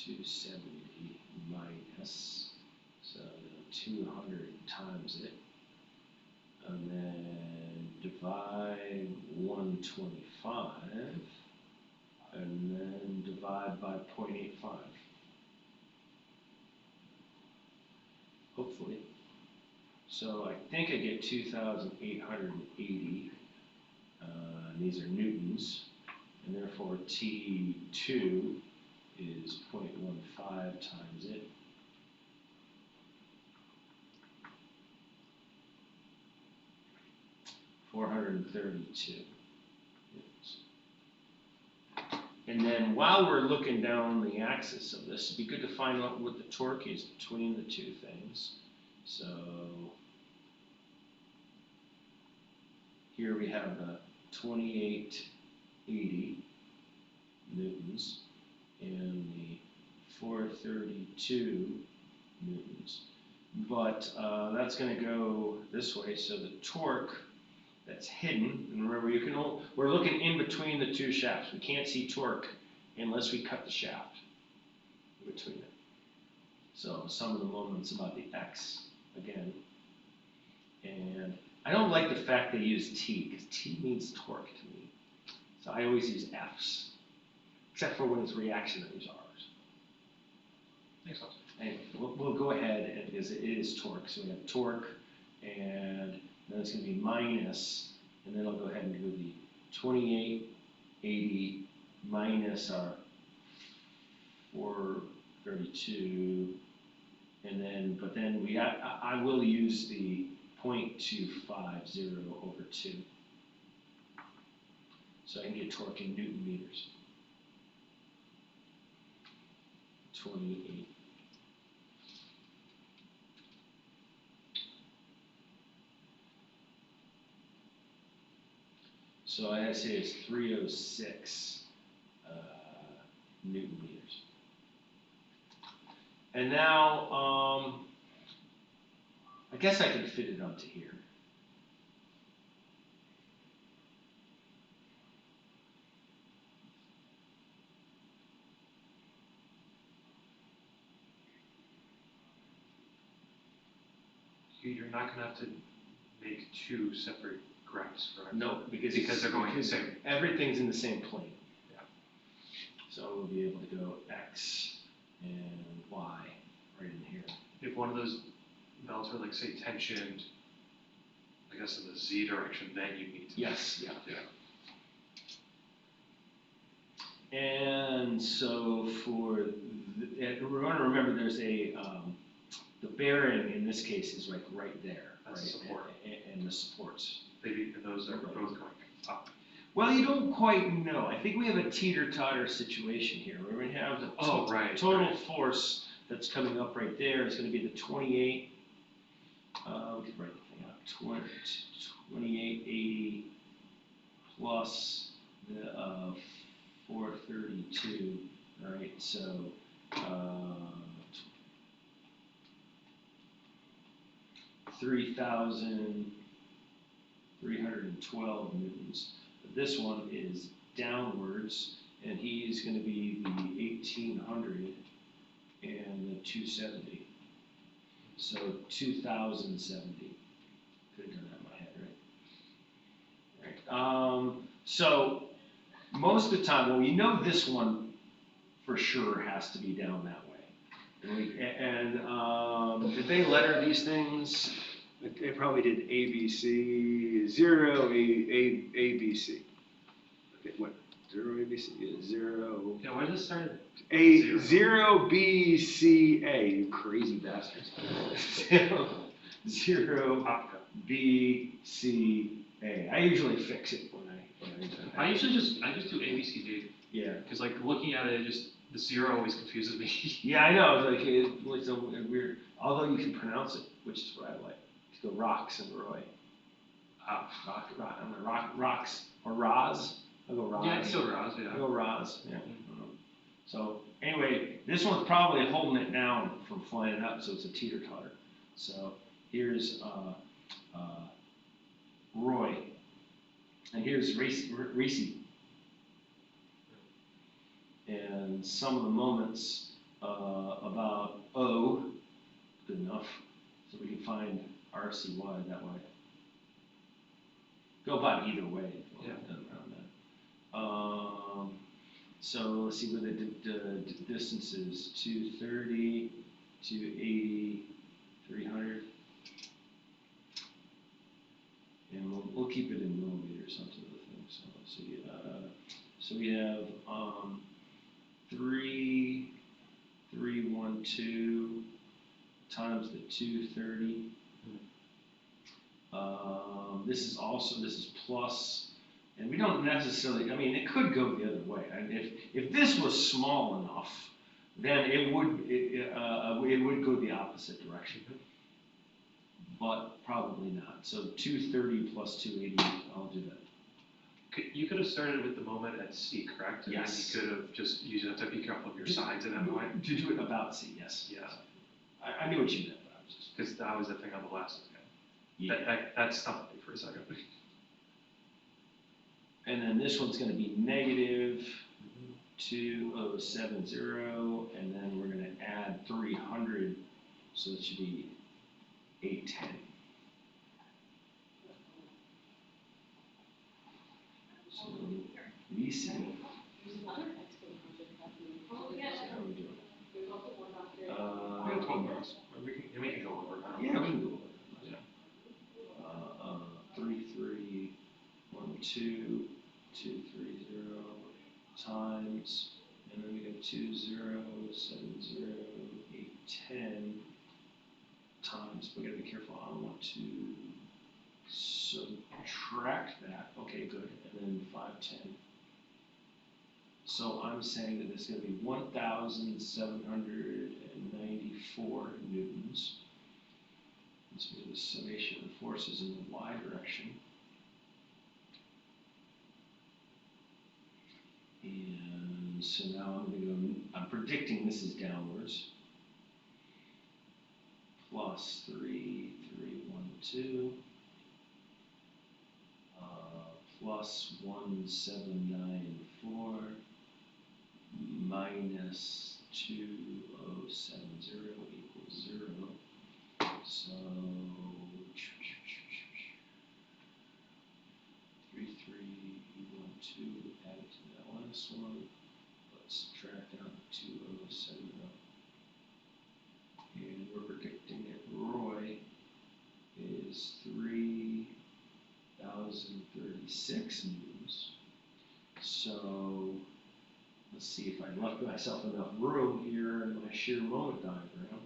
A: 270 minus, so 200 times it, and then divide 125, and then divide by 0.85. Hopefully. So I think I get 2,880, and these are newtons, and therefore T2 is 0.15 times it. $432. And then while we're looking down the axis of this, it'd be good to find out what the torque is between the two things. So here we have the 2880 newtons and the 432 newtons. But that's going to go this way, so the torque that's hidden, and remember we're looking in between the two shafts. We can't see torque unless we cut the shaft in between it. So some of the moments about the X again. And I don't like the fact they use T, because T means torque to me. So I always use F's, except for when it's reaction, I use R's.
B: Makes sense.
A: Anyway, we'll go ahead, and because it is torque, so we have torque, and then it's going to be minus, and then I'll go ahead and do the 2880 minus our 432, and then, but then I will use the 0.250 over 2. So I can get torque in Newton meters. 28. So I say it's 306 Newton meters. And now, I guess I can fit it onto here.
B: You're not gonna have to make two separate graphs, correct?
A: No, because
B: they're going the same.
A: Everything's in the same plane.
B: Yeah.
A: So we'll be able to go X and Y right in here.
B: If one of those belts are like say tensioned, I guess in the Z direction, then you need to.
A: Yes, yeah.
B: Yeah.
A: And so for, we're going to remember there's a, the bearing in this case is like right there.
B: That's
A: right?
B: support.
A: And the supports.
B: And those are both going up.
A: Well, you don't quite know. I think we have a teeter-totter situation here where we have the total force that's coming up right there is going to be the 28. We could write the thing out. 2880 plus the 432. All right, so 3,312 newtons. But this one is downwards, and he's going to be the 1,800 and the 270. So 2,070. Could have done that in my head, right? So most of the time, well, you know this one for sure has to be down that way. And did they letter these things?
E: They probably did ABC, 0, ABC. Okay, what? 0 ABC? Yeah, 0.
B: Yeah, why does it start?
E: A 0 BCA, you crazy bastards.
A: 0 BCA. I usually fix it when
B: I just do ABCD.
A: Yeah.
B: Because like looking at it, the 0 always confuses me.
A: Yeah, I know. It's a weird. Although you can pronounce it, which is what I like. To go rocks and Roy. Rocks or Roz. I'll go Roz.
B: Yeah, I can go Roz. Yeah.
A: I'll go Roz. Yeah. So anyway, this one's probably holding it down from flying up, so it's a teeter-totter. So here's Roy, and here's Reese. And some of the moments about O, good enough, so we can find RCY that way. Go about either way.
B: Yeah.
A: Doesn't matter that. So let's see where the distance is. 230, 280, 300. And we'll keep it in millimeters onto the thing. So let's see. So we have 312 times the 230. This is plus, and we don't necessarily, I mean, it could go the other way. And if this was small enough, then it would go the opposite direction. But probably not. So 230 plus 280, I'll do that.
B: you could have started with the moment at C, correct? And then
C: Yes.
B: you could have just used it to be careful of your sides at that point.
C: To do it about C, yes.
B: Yeah,
C: I knew what you meant, but I was just.
B: because that was the thing on the last one.
C: Yeah.
B: That stumped me for a second.
C: And then this one's gonna be negative 2070, and then we're gonna add 300, so it should be 810. So, VC. How are we doing?
B: We got 12 minutes. We can go over.
C: Yeah, we can go over it.
B: Yeah.
C: 3, 3, 1, 2, 2, 3, 0 times, and then we got 2, 0, 7, 0, 8, 10 times. We gotta be careful. I don't want to subtract that. Okay, good. And then 5, 10. So I'm saying that there's going to be 1,794 newtons. This is the summation of forces in the y direction. And so now I'm going to go, I'm predicting this is downwards. Plus 3, 3, 1, 2. Plus 1794 minus 2070 equals 0. So 3, 3, 1, 2 added to that last one. Let's subtract out 2070. And we're predicting that Roy is 3,036 newtons. So let's see if I left myself enough room here in my shear moment diagram.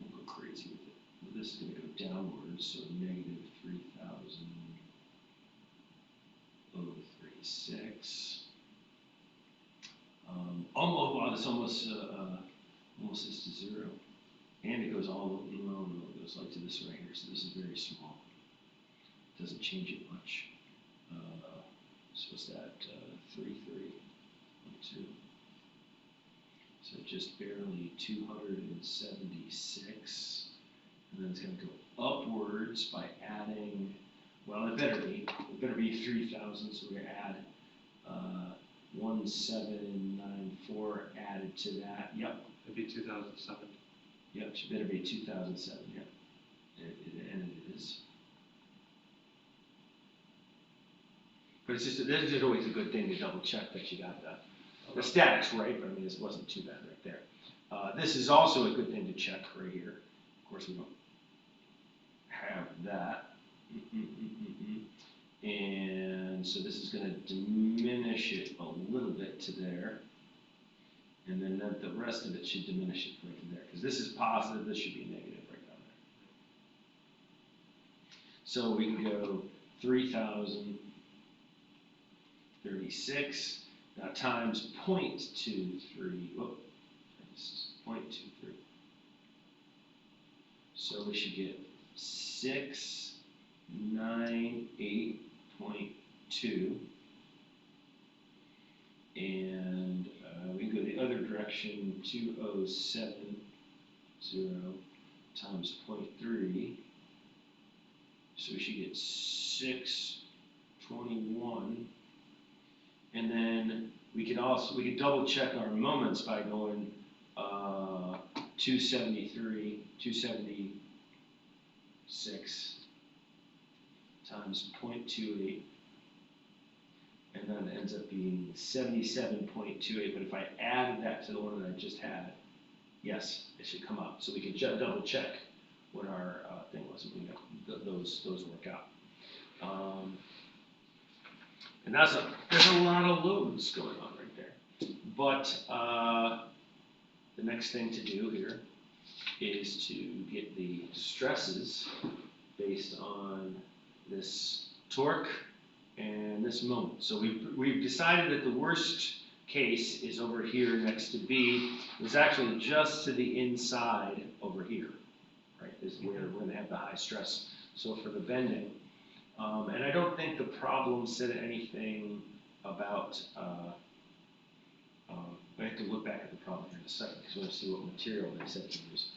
C: We'll go crazy with it. This is going to go downwards, so negative 3,036. Almost, well, it's almost is to 0. And it goes all, no, it goes like to this right here, so this is very small. Doesn't change it much. So what's that, 3, 3, 1, 2. So just barely 276. And then it's gonna go upwards by adding, well, it better be 3,000, so we're gonna add 1794 added to that, yep.
B: It'd be 2007.
C: Yep, it better be 2007, yep. And it is. But it's just, this is always a good thing to double check that you got the statics right, but I mean, this wasn't too bad right there. This is also a good thing to check right here. Of course, we don't have that. And so this is gonna diminish it a little bit to there. And then the rest of it should diminish it right to there. Because this is positive, this should be negative right down there. So we can go 3,036 times 0.23. Whoop, 0.23. So we should get 698.2. And we can go the other direction, 2070 times 0.3. So we should get 621. And then we could double check our moments by going 276 times 0.28. And then it ends up being 77.28, but if I added that to the one that I just had, yes, it should come up. So we can double check what our thing was, and we got those work out. And there's a lot of loads going on right there. But the next thing to do here is to get the stresses based on this torque and this moment. So we've decided that the worst case is over here next to B. It's actually just to the inside over here, right? This is where we're going to have the high stress. So for the bending, And I don't think the problem said anything about, I have to look back at the problem here in a second, because we want to see what material they said to use.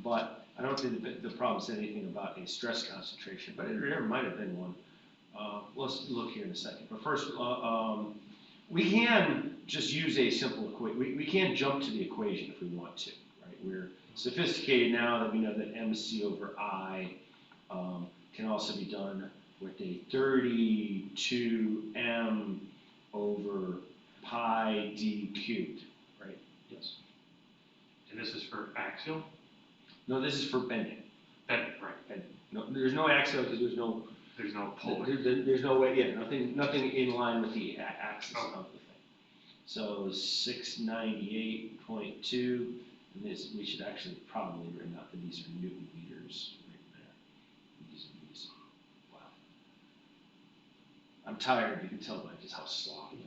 C: But I don't think the problem said anything about a stress concentration, but there might have been one. Let's look here in a second. But first, we can just use a simple equation. We can jump to the equation if we want to, right? We're sophisticated now that we know that MC over I can also be done with a 32M over pi d cubed, right?
B: Yes. And this is for axial?
C: No, this is for bending.
B: Bending, right.
C: Bending. No, there's no axial because there's no
B: pull.
C: there's no way, yeah, nothing in line with the axis of the thing. So 698.2, and this, we should actually probably written out that these are Newton meters right there. These. Wow. I'm tired, you can tell by just how sloppy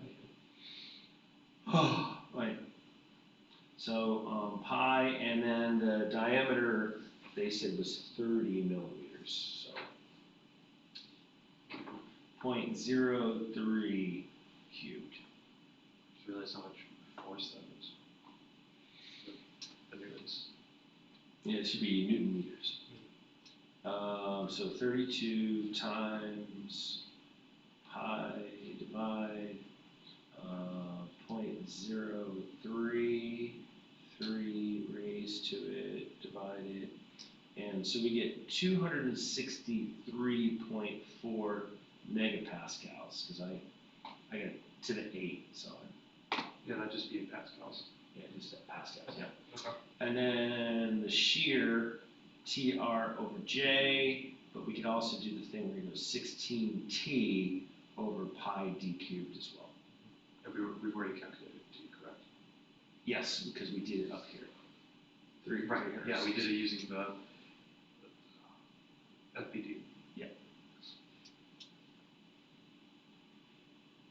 C: I am. Right. So pi, and then the diameter they said was 30 millimeters. So 0.03 cubed.
B: Just realize how much force that is. But it's
C: Yeah, it should be Newton meters. So 32 times pi divide 0.03, 3 raised to it, divided, and so we get 263.4 megapascals, because I got to the 8, so
B: yeah, that'd just be in pascals.
C: yeah, just at pascals, yeah.
B: Okay.
C: And then the shear, TR over J, but we could also do the thing where you go 16T over pi d cubed as well.
B: And we've already calculated T, correct?
C: Yes, because we did it up here.
B: Right, yeah, we did it using the FBD.
C: Yeah.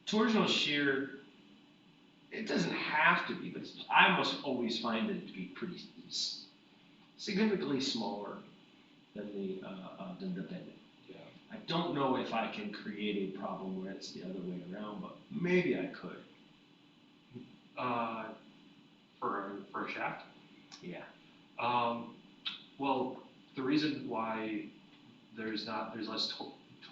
C: Torsional shear, it doesn't have to be, but I almost always find it to be pretty significantly smaller than the bending.
B: Yeah.
C: I don't know if I can create a problem where it's the other way around, but maybe I could.
B: For a shaft?
C: Yeah.
B: Well, the reason why there's less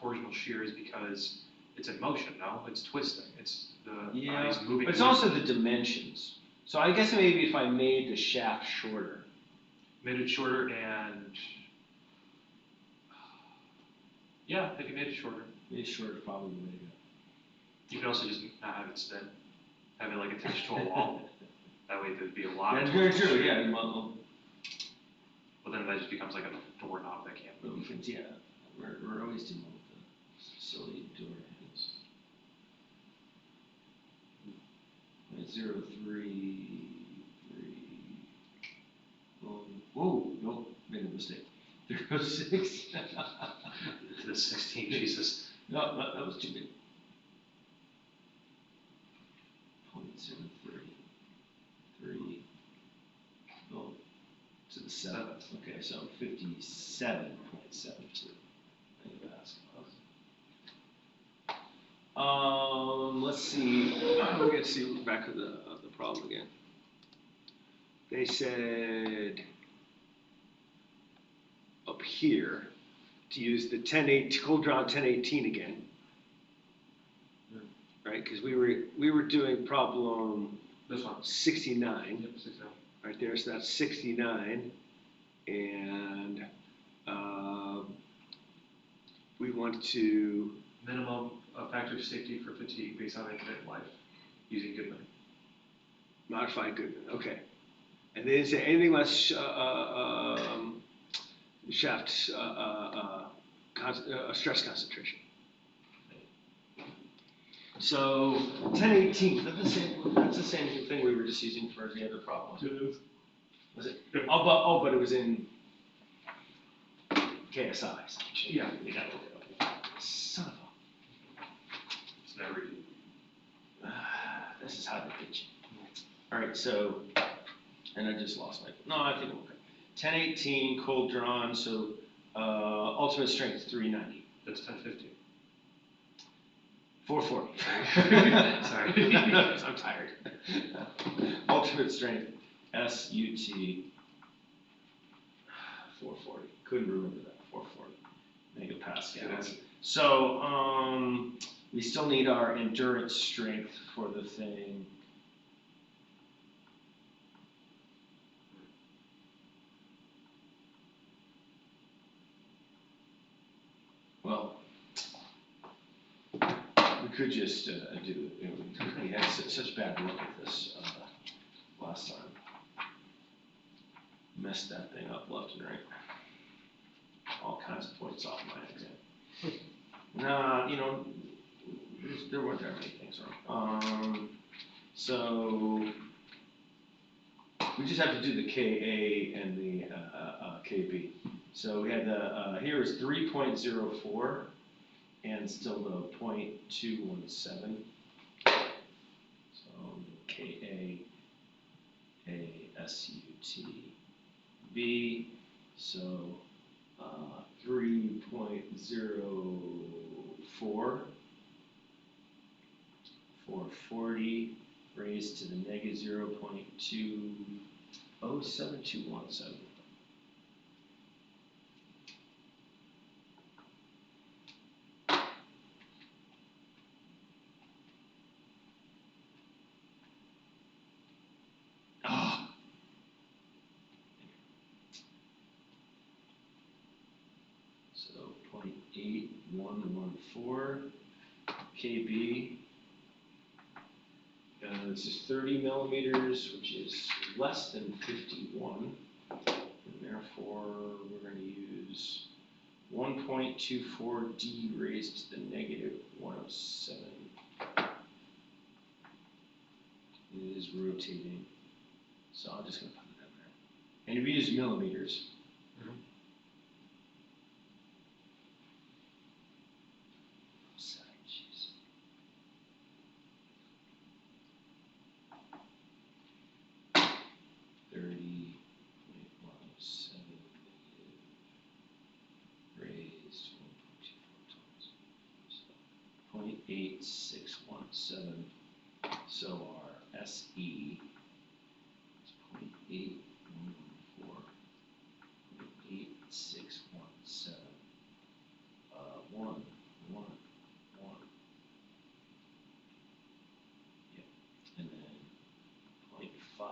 B: torsional shear is because it's in motion, no? It's twisting. It's the body's moving.
C: But it's also the dimensions. So I guess maybe if I made the shaft shorter.
B: Made it shorter and yeah, if you made it shorter.
C: Made it shorter is probably the way to go.
B: You could also just not have it spin. Have it like attached to a wall. That way there'd be a lot
C: That's
B: of
C: very
B: torsional
C: true,
B: shear.
C: yeah.
B: But then that just becomes like a doorknob that can't move.
C: Yeah, we're always dealing with the silly door hands. 0.033. Whoa, nope, made a mistake. 0.6.
B: The 16, Jesus.
C: No, that was too big. 0.033. 3. Oh, to the 7. Okay, so 57.72. Let's see.
E: We're gonna see back to the problem again. They said up here to use the 10-8 cold draw 1018 again, right? Because we were doing problem
B: This one.
E: 69
B: Yep, 69.
E: right there. So that's 69, and we want to
B: Minimum factor of safety for fatigue based on intermittent life using Goodman.
E: modify Goodman. Okay, and they didn't say anything about shaft stress concentration.
C: So 1018. That's the same thing we were just using for the other problem. Was it? But it was in KSI.
B: Yeah.
C: Son of a.
B: It's never easy.
C: This is how they get you. All right, so, and I just lost my. No, I think I'm okay. 1018 cold drawn. So ultimate strength 390.
B: That's 1050.
C: 440.
B: Sorry.
C: I'm tired. Ultimate strength, SUT 440. Couldn't remember that, 440 megapascals. So, we still need our endurance strength for the thing. Well, we could just do it. We had such bad luck with this last time. Messed that thing up left and right. All kinds of points off my exam. Nah, there weren't that many things wrong. So we just have to do the KA and the KB. So we had here is 3.04 and still the 0.217. So KA, ASUT, B, so 3.04, 440 raised to the negative 0.207217. So 0.8114 KB. This is 30 millimeters, which is less than 51. And therefore, we're going to use 1.24 D raised to the negative 107. It is rotating. So I'm just going to put it in there. And if you use millimeters, raised 0.8617. So our SE is 0.8114, 0.8617, 1, 1, 1. Yep. And then 0.5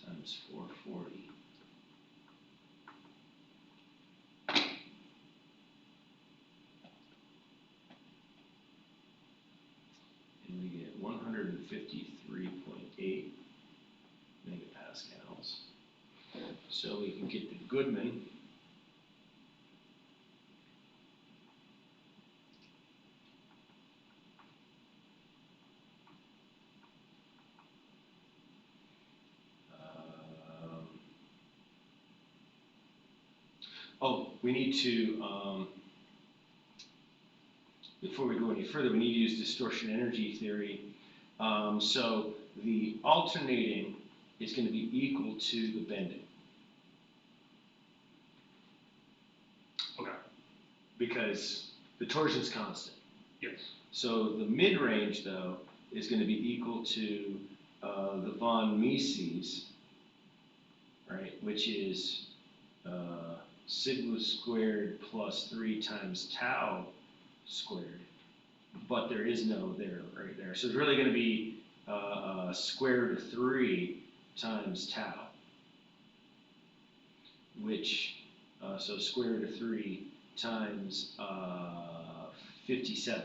C: times 440. And we get 153.8 megapascals. So we can get the Goodman. We need to, before we go any further, we need to use distortion energy theory. So the alternating is going to be equal to the bending.
B: Okay.
C: Because the torsion is constant.
B: Yes.
C: So the mid-range, though, is going to be equal to the von Mises, right, which is sigma squared plus 3 times tau squared, but there is no there right there. So it's really going to be square root of 3 times tau, which, so square root of 3 times 57.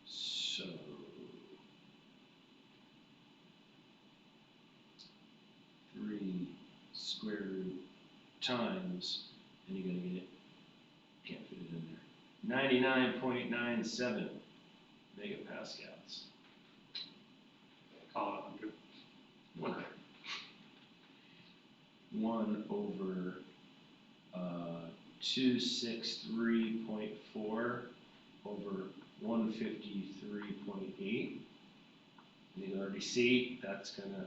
C: So 3 square root times, and you're going to get, can't fit it in there, 99.97 megapascals.
B: Call it 100.
C: Okay. 1 over 263.4 over 153.8. And you already see that's going to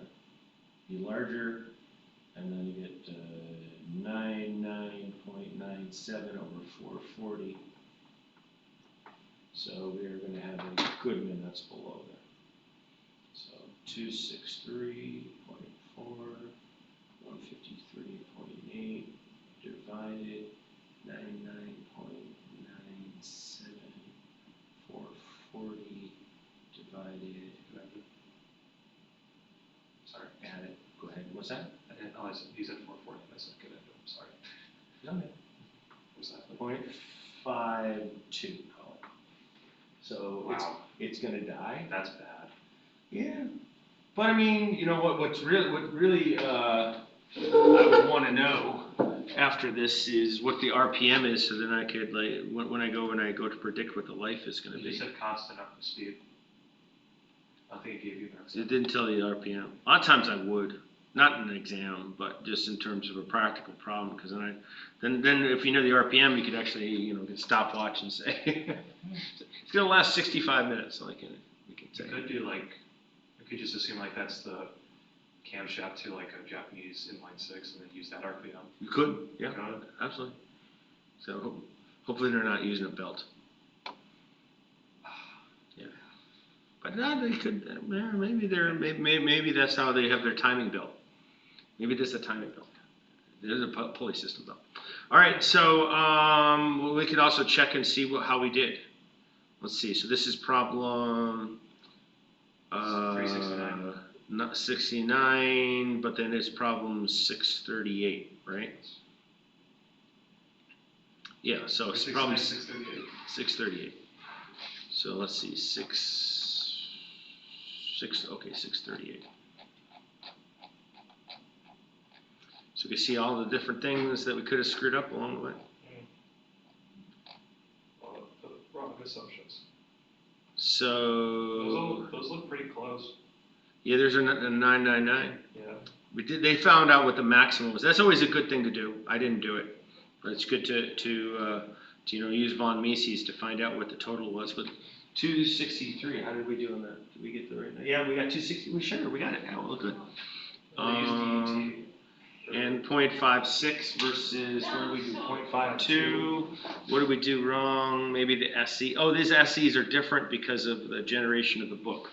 C: be larger, and then you get 999 997 over 440. So we are going to have a good minutes below there. So 263.4, 153.8 divided 99.97, 440 divided.
B: Sorry.
C: Add it. Go ahead. What's that?
B: I didn't know he said 440. I said good. I'm sorry.
C: No,
B: What was that?
C: 0.52. Call it. So
B: Wow.
C: it's going to die.
B: That's bad.
C: Yeah. But I mean, you know what really I would want to know after this is what the RPM is, so then I could like when I go to predict what the life is going to
B: You
C: be.
B: said constant up to speed. I think it gave you that.
C: It didn't tell you the RPM. A lot of times I would, not in an exam, but just in terms of a practical problem, because then if you know the RPM, you could actually get stopwatch and say it's going to last 65 minutes. So we can say.
B: You could do like, you could just assume like that's the camshaft to like a Japanese inline six, and then use that RPM.
C: You could, yeah,
B: You could.
C: absolutely. So hopefully they're not using a belt. Yeah, but no, they could. Maybe that's how they have their timing belt. Maybe this is a timing belt. There's a pulley system belt. All right, so we could also check and see how we did. Let's see. So this is problem
B: 369.
C: not 69, but then it's problem 638, right? Yeah, so it's problem
B: 638.
C: 638. So let's see, 638. So we can see all the different things that we could have screwed up along the way.
B: Well, the wrong assumptions.
C: So
B: Those look pretty close.
C: yeah, there's a 999.
B: Yeah.
C: They found out what the maximum was. That's always a good thing to do. I didn't do it, but it's good to use von Mises to find out what the total was. But 263. How did we do on that? Did we get the right? Yeah, we got 260. We got it. Yeah, well, good. And 0.56 versus what did we do? 0.52. What did we do wrong? Maybe the SE. Oh, these SEs are different because of the generation of the book.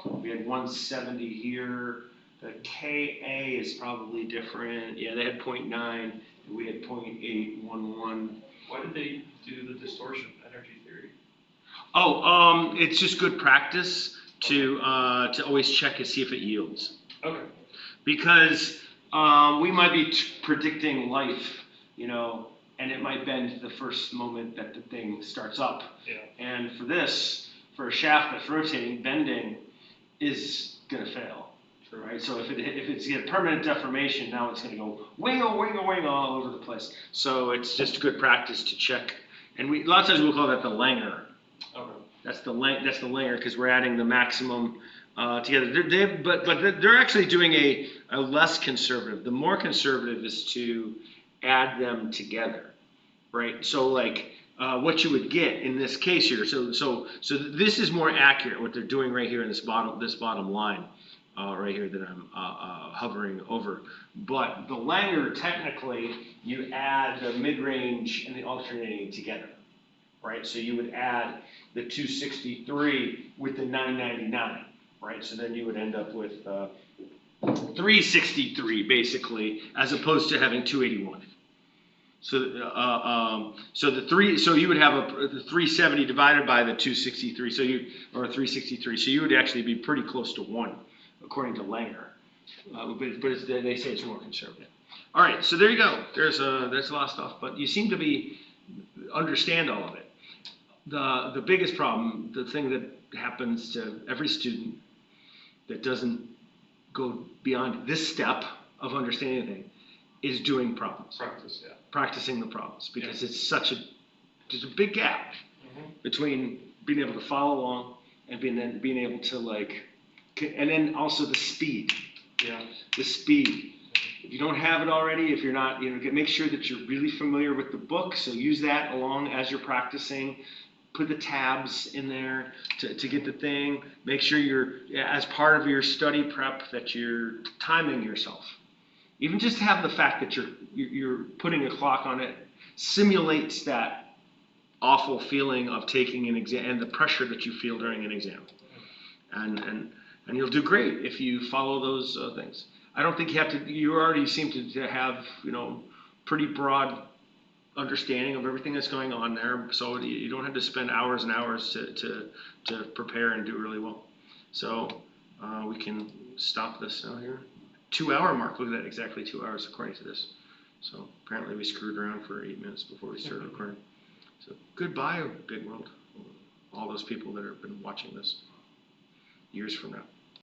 C: We had 170 here. The KA is probably different. Yeah, they had 0.9 and we had 0.811.
B: Why did they do the distortion energy theory?
C: Oh, it's just good practice to always check and see if it yields.
B: Okay.
C: Because we might be predicting life, and it might bend the first moment that the thing starts up.
B: Yeah.
C: And for a shaft that's rotating, bending is going to fail.
B: True.
C: Right? So if it's a permanent deformation, now it's going to go wing all over the place. So it's just good practice to check. And a lot of times we'll call that the Langer.
B: Okay.
C: That's the Langer because we're adding the maximum together. But they're actually doing a less conservative. The more conservative is to add them together, right? So like what you would get in this case here. So this is more accurate. What they're doing right here in this bottom line, right here that I'm hovering over. But the Langer, technically, you add the mid-range and the alternating together, right? So you would add the 263 with the 999. Right, so then you would end up with 363 basically, as opposed to having 281. So you would have the 370 divided by the 263. Or 363. So you would actually be pretty close to 1, according to Langer. But they say it's more conservative. All right, so there you go. There's a lot of stuff, but you seem to understand all of it. The biggest problem, the thing that happens to every student that doesn't go beyond this step of understanding anything is doing problems.
B: Practice, yeah.
C: Practicing the problems, because it's there's a big gap between being able to follow along and being able to and then also the speed.
B: Yeah.
C: The speed. If you don't have it already, if you're not, make sure that you're really familiar with the book. So use that along as you're practicing. Put the tabs in there to get the thing. Make sure as part of your study prep, that you're timing yourself. Even just have the fact that you're
A: you're putting a clock on it, simulates that awful feeling of taking an exam and the pressure that you feel during an exam. And you'll do great if you follow those things. I don't think you have to, you already seem to have, pretty broad understanding of everything that's going on there. So you don't have to spend hours and hours to prepare and do really well. So we can stop this now here. 2 hour mark, look at that, exactly 2 hours according to this. So apparently we screwed around for 8 minutes before we started recording. So goodbye, big world. All those people that have been watching this years from now.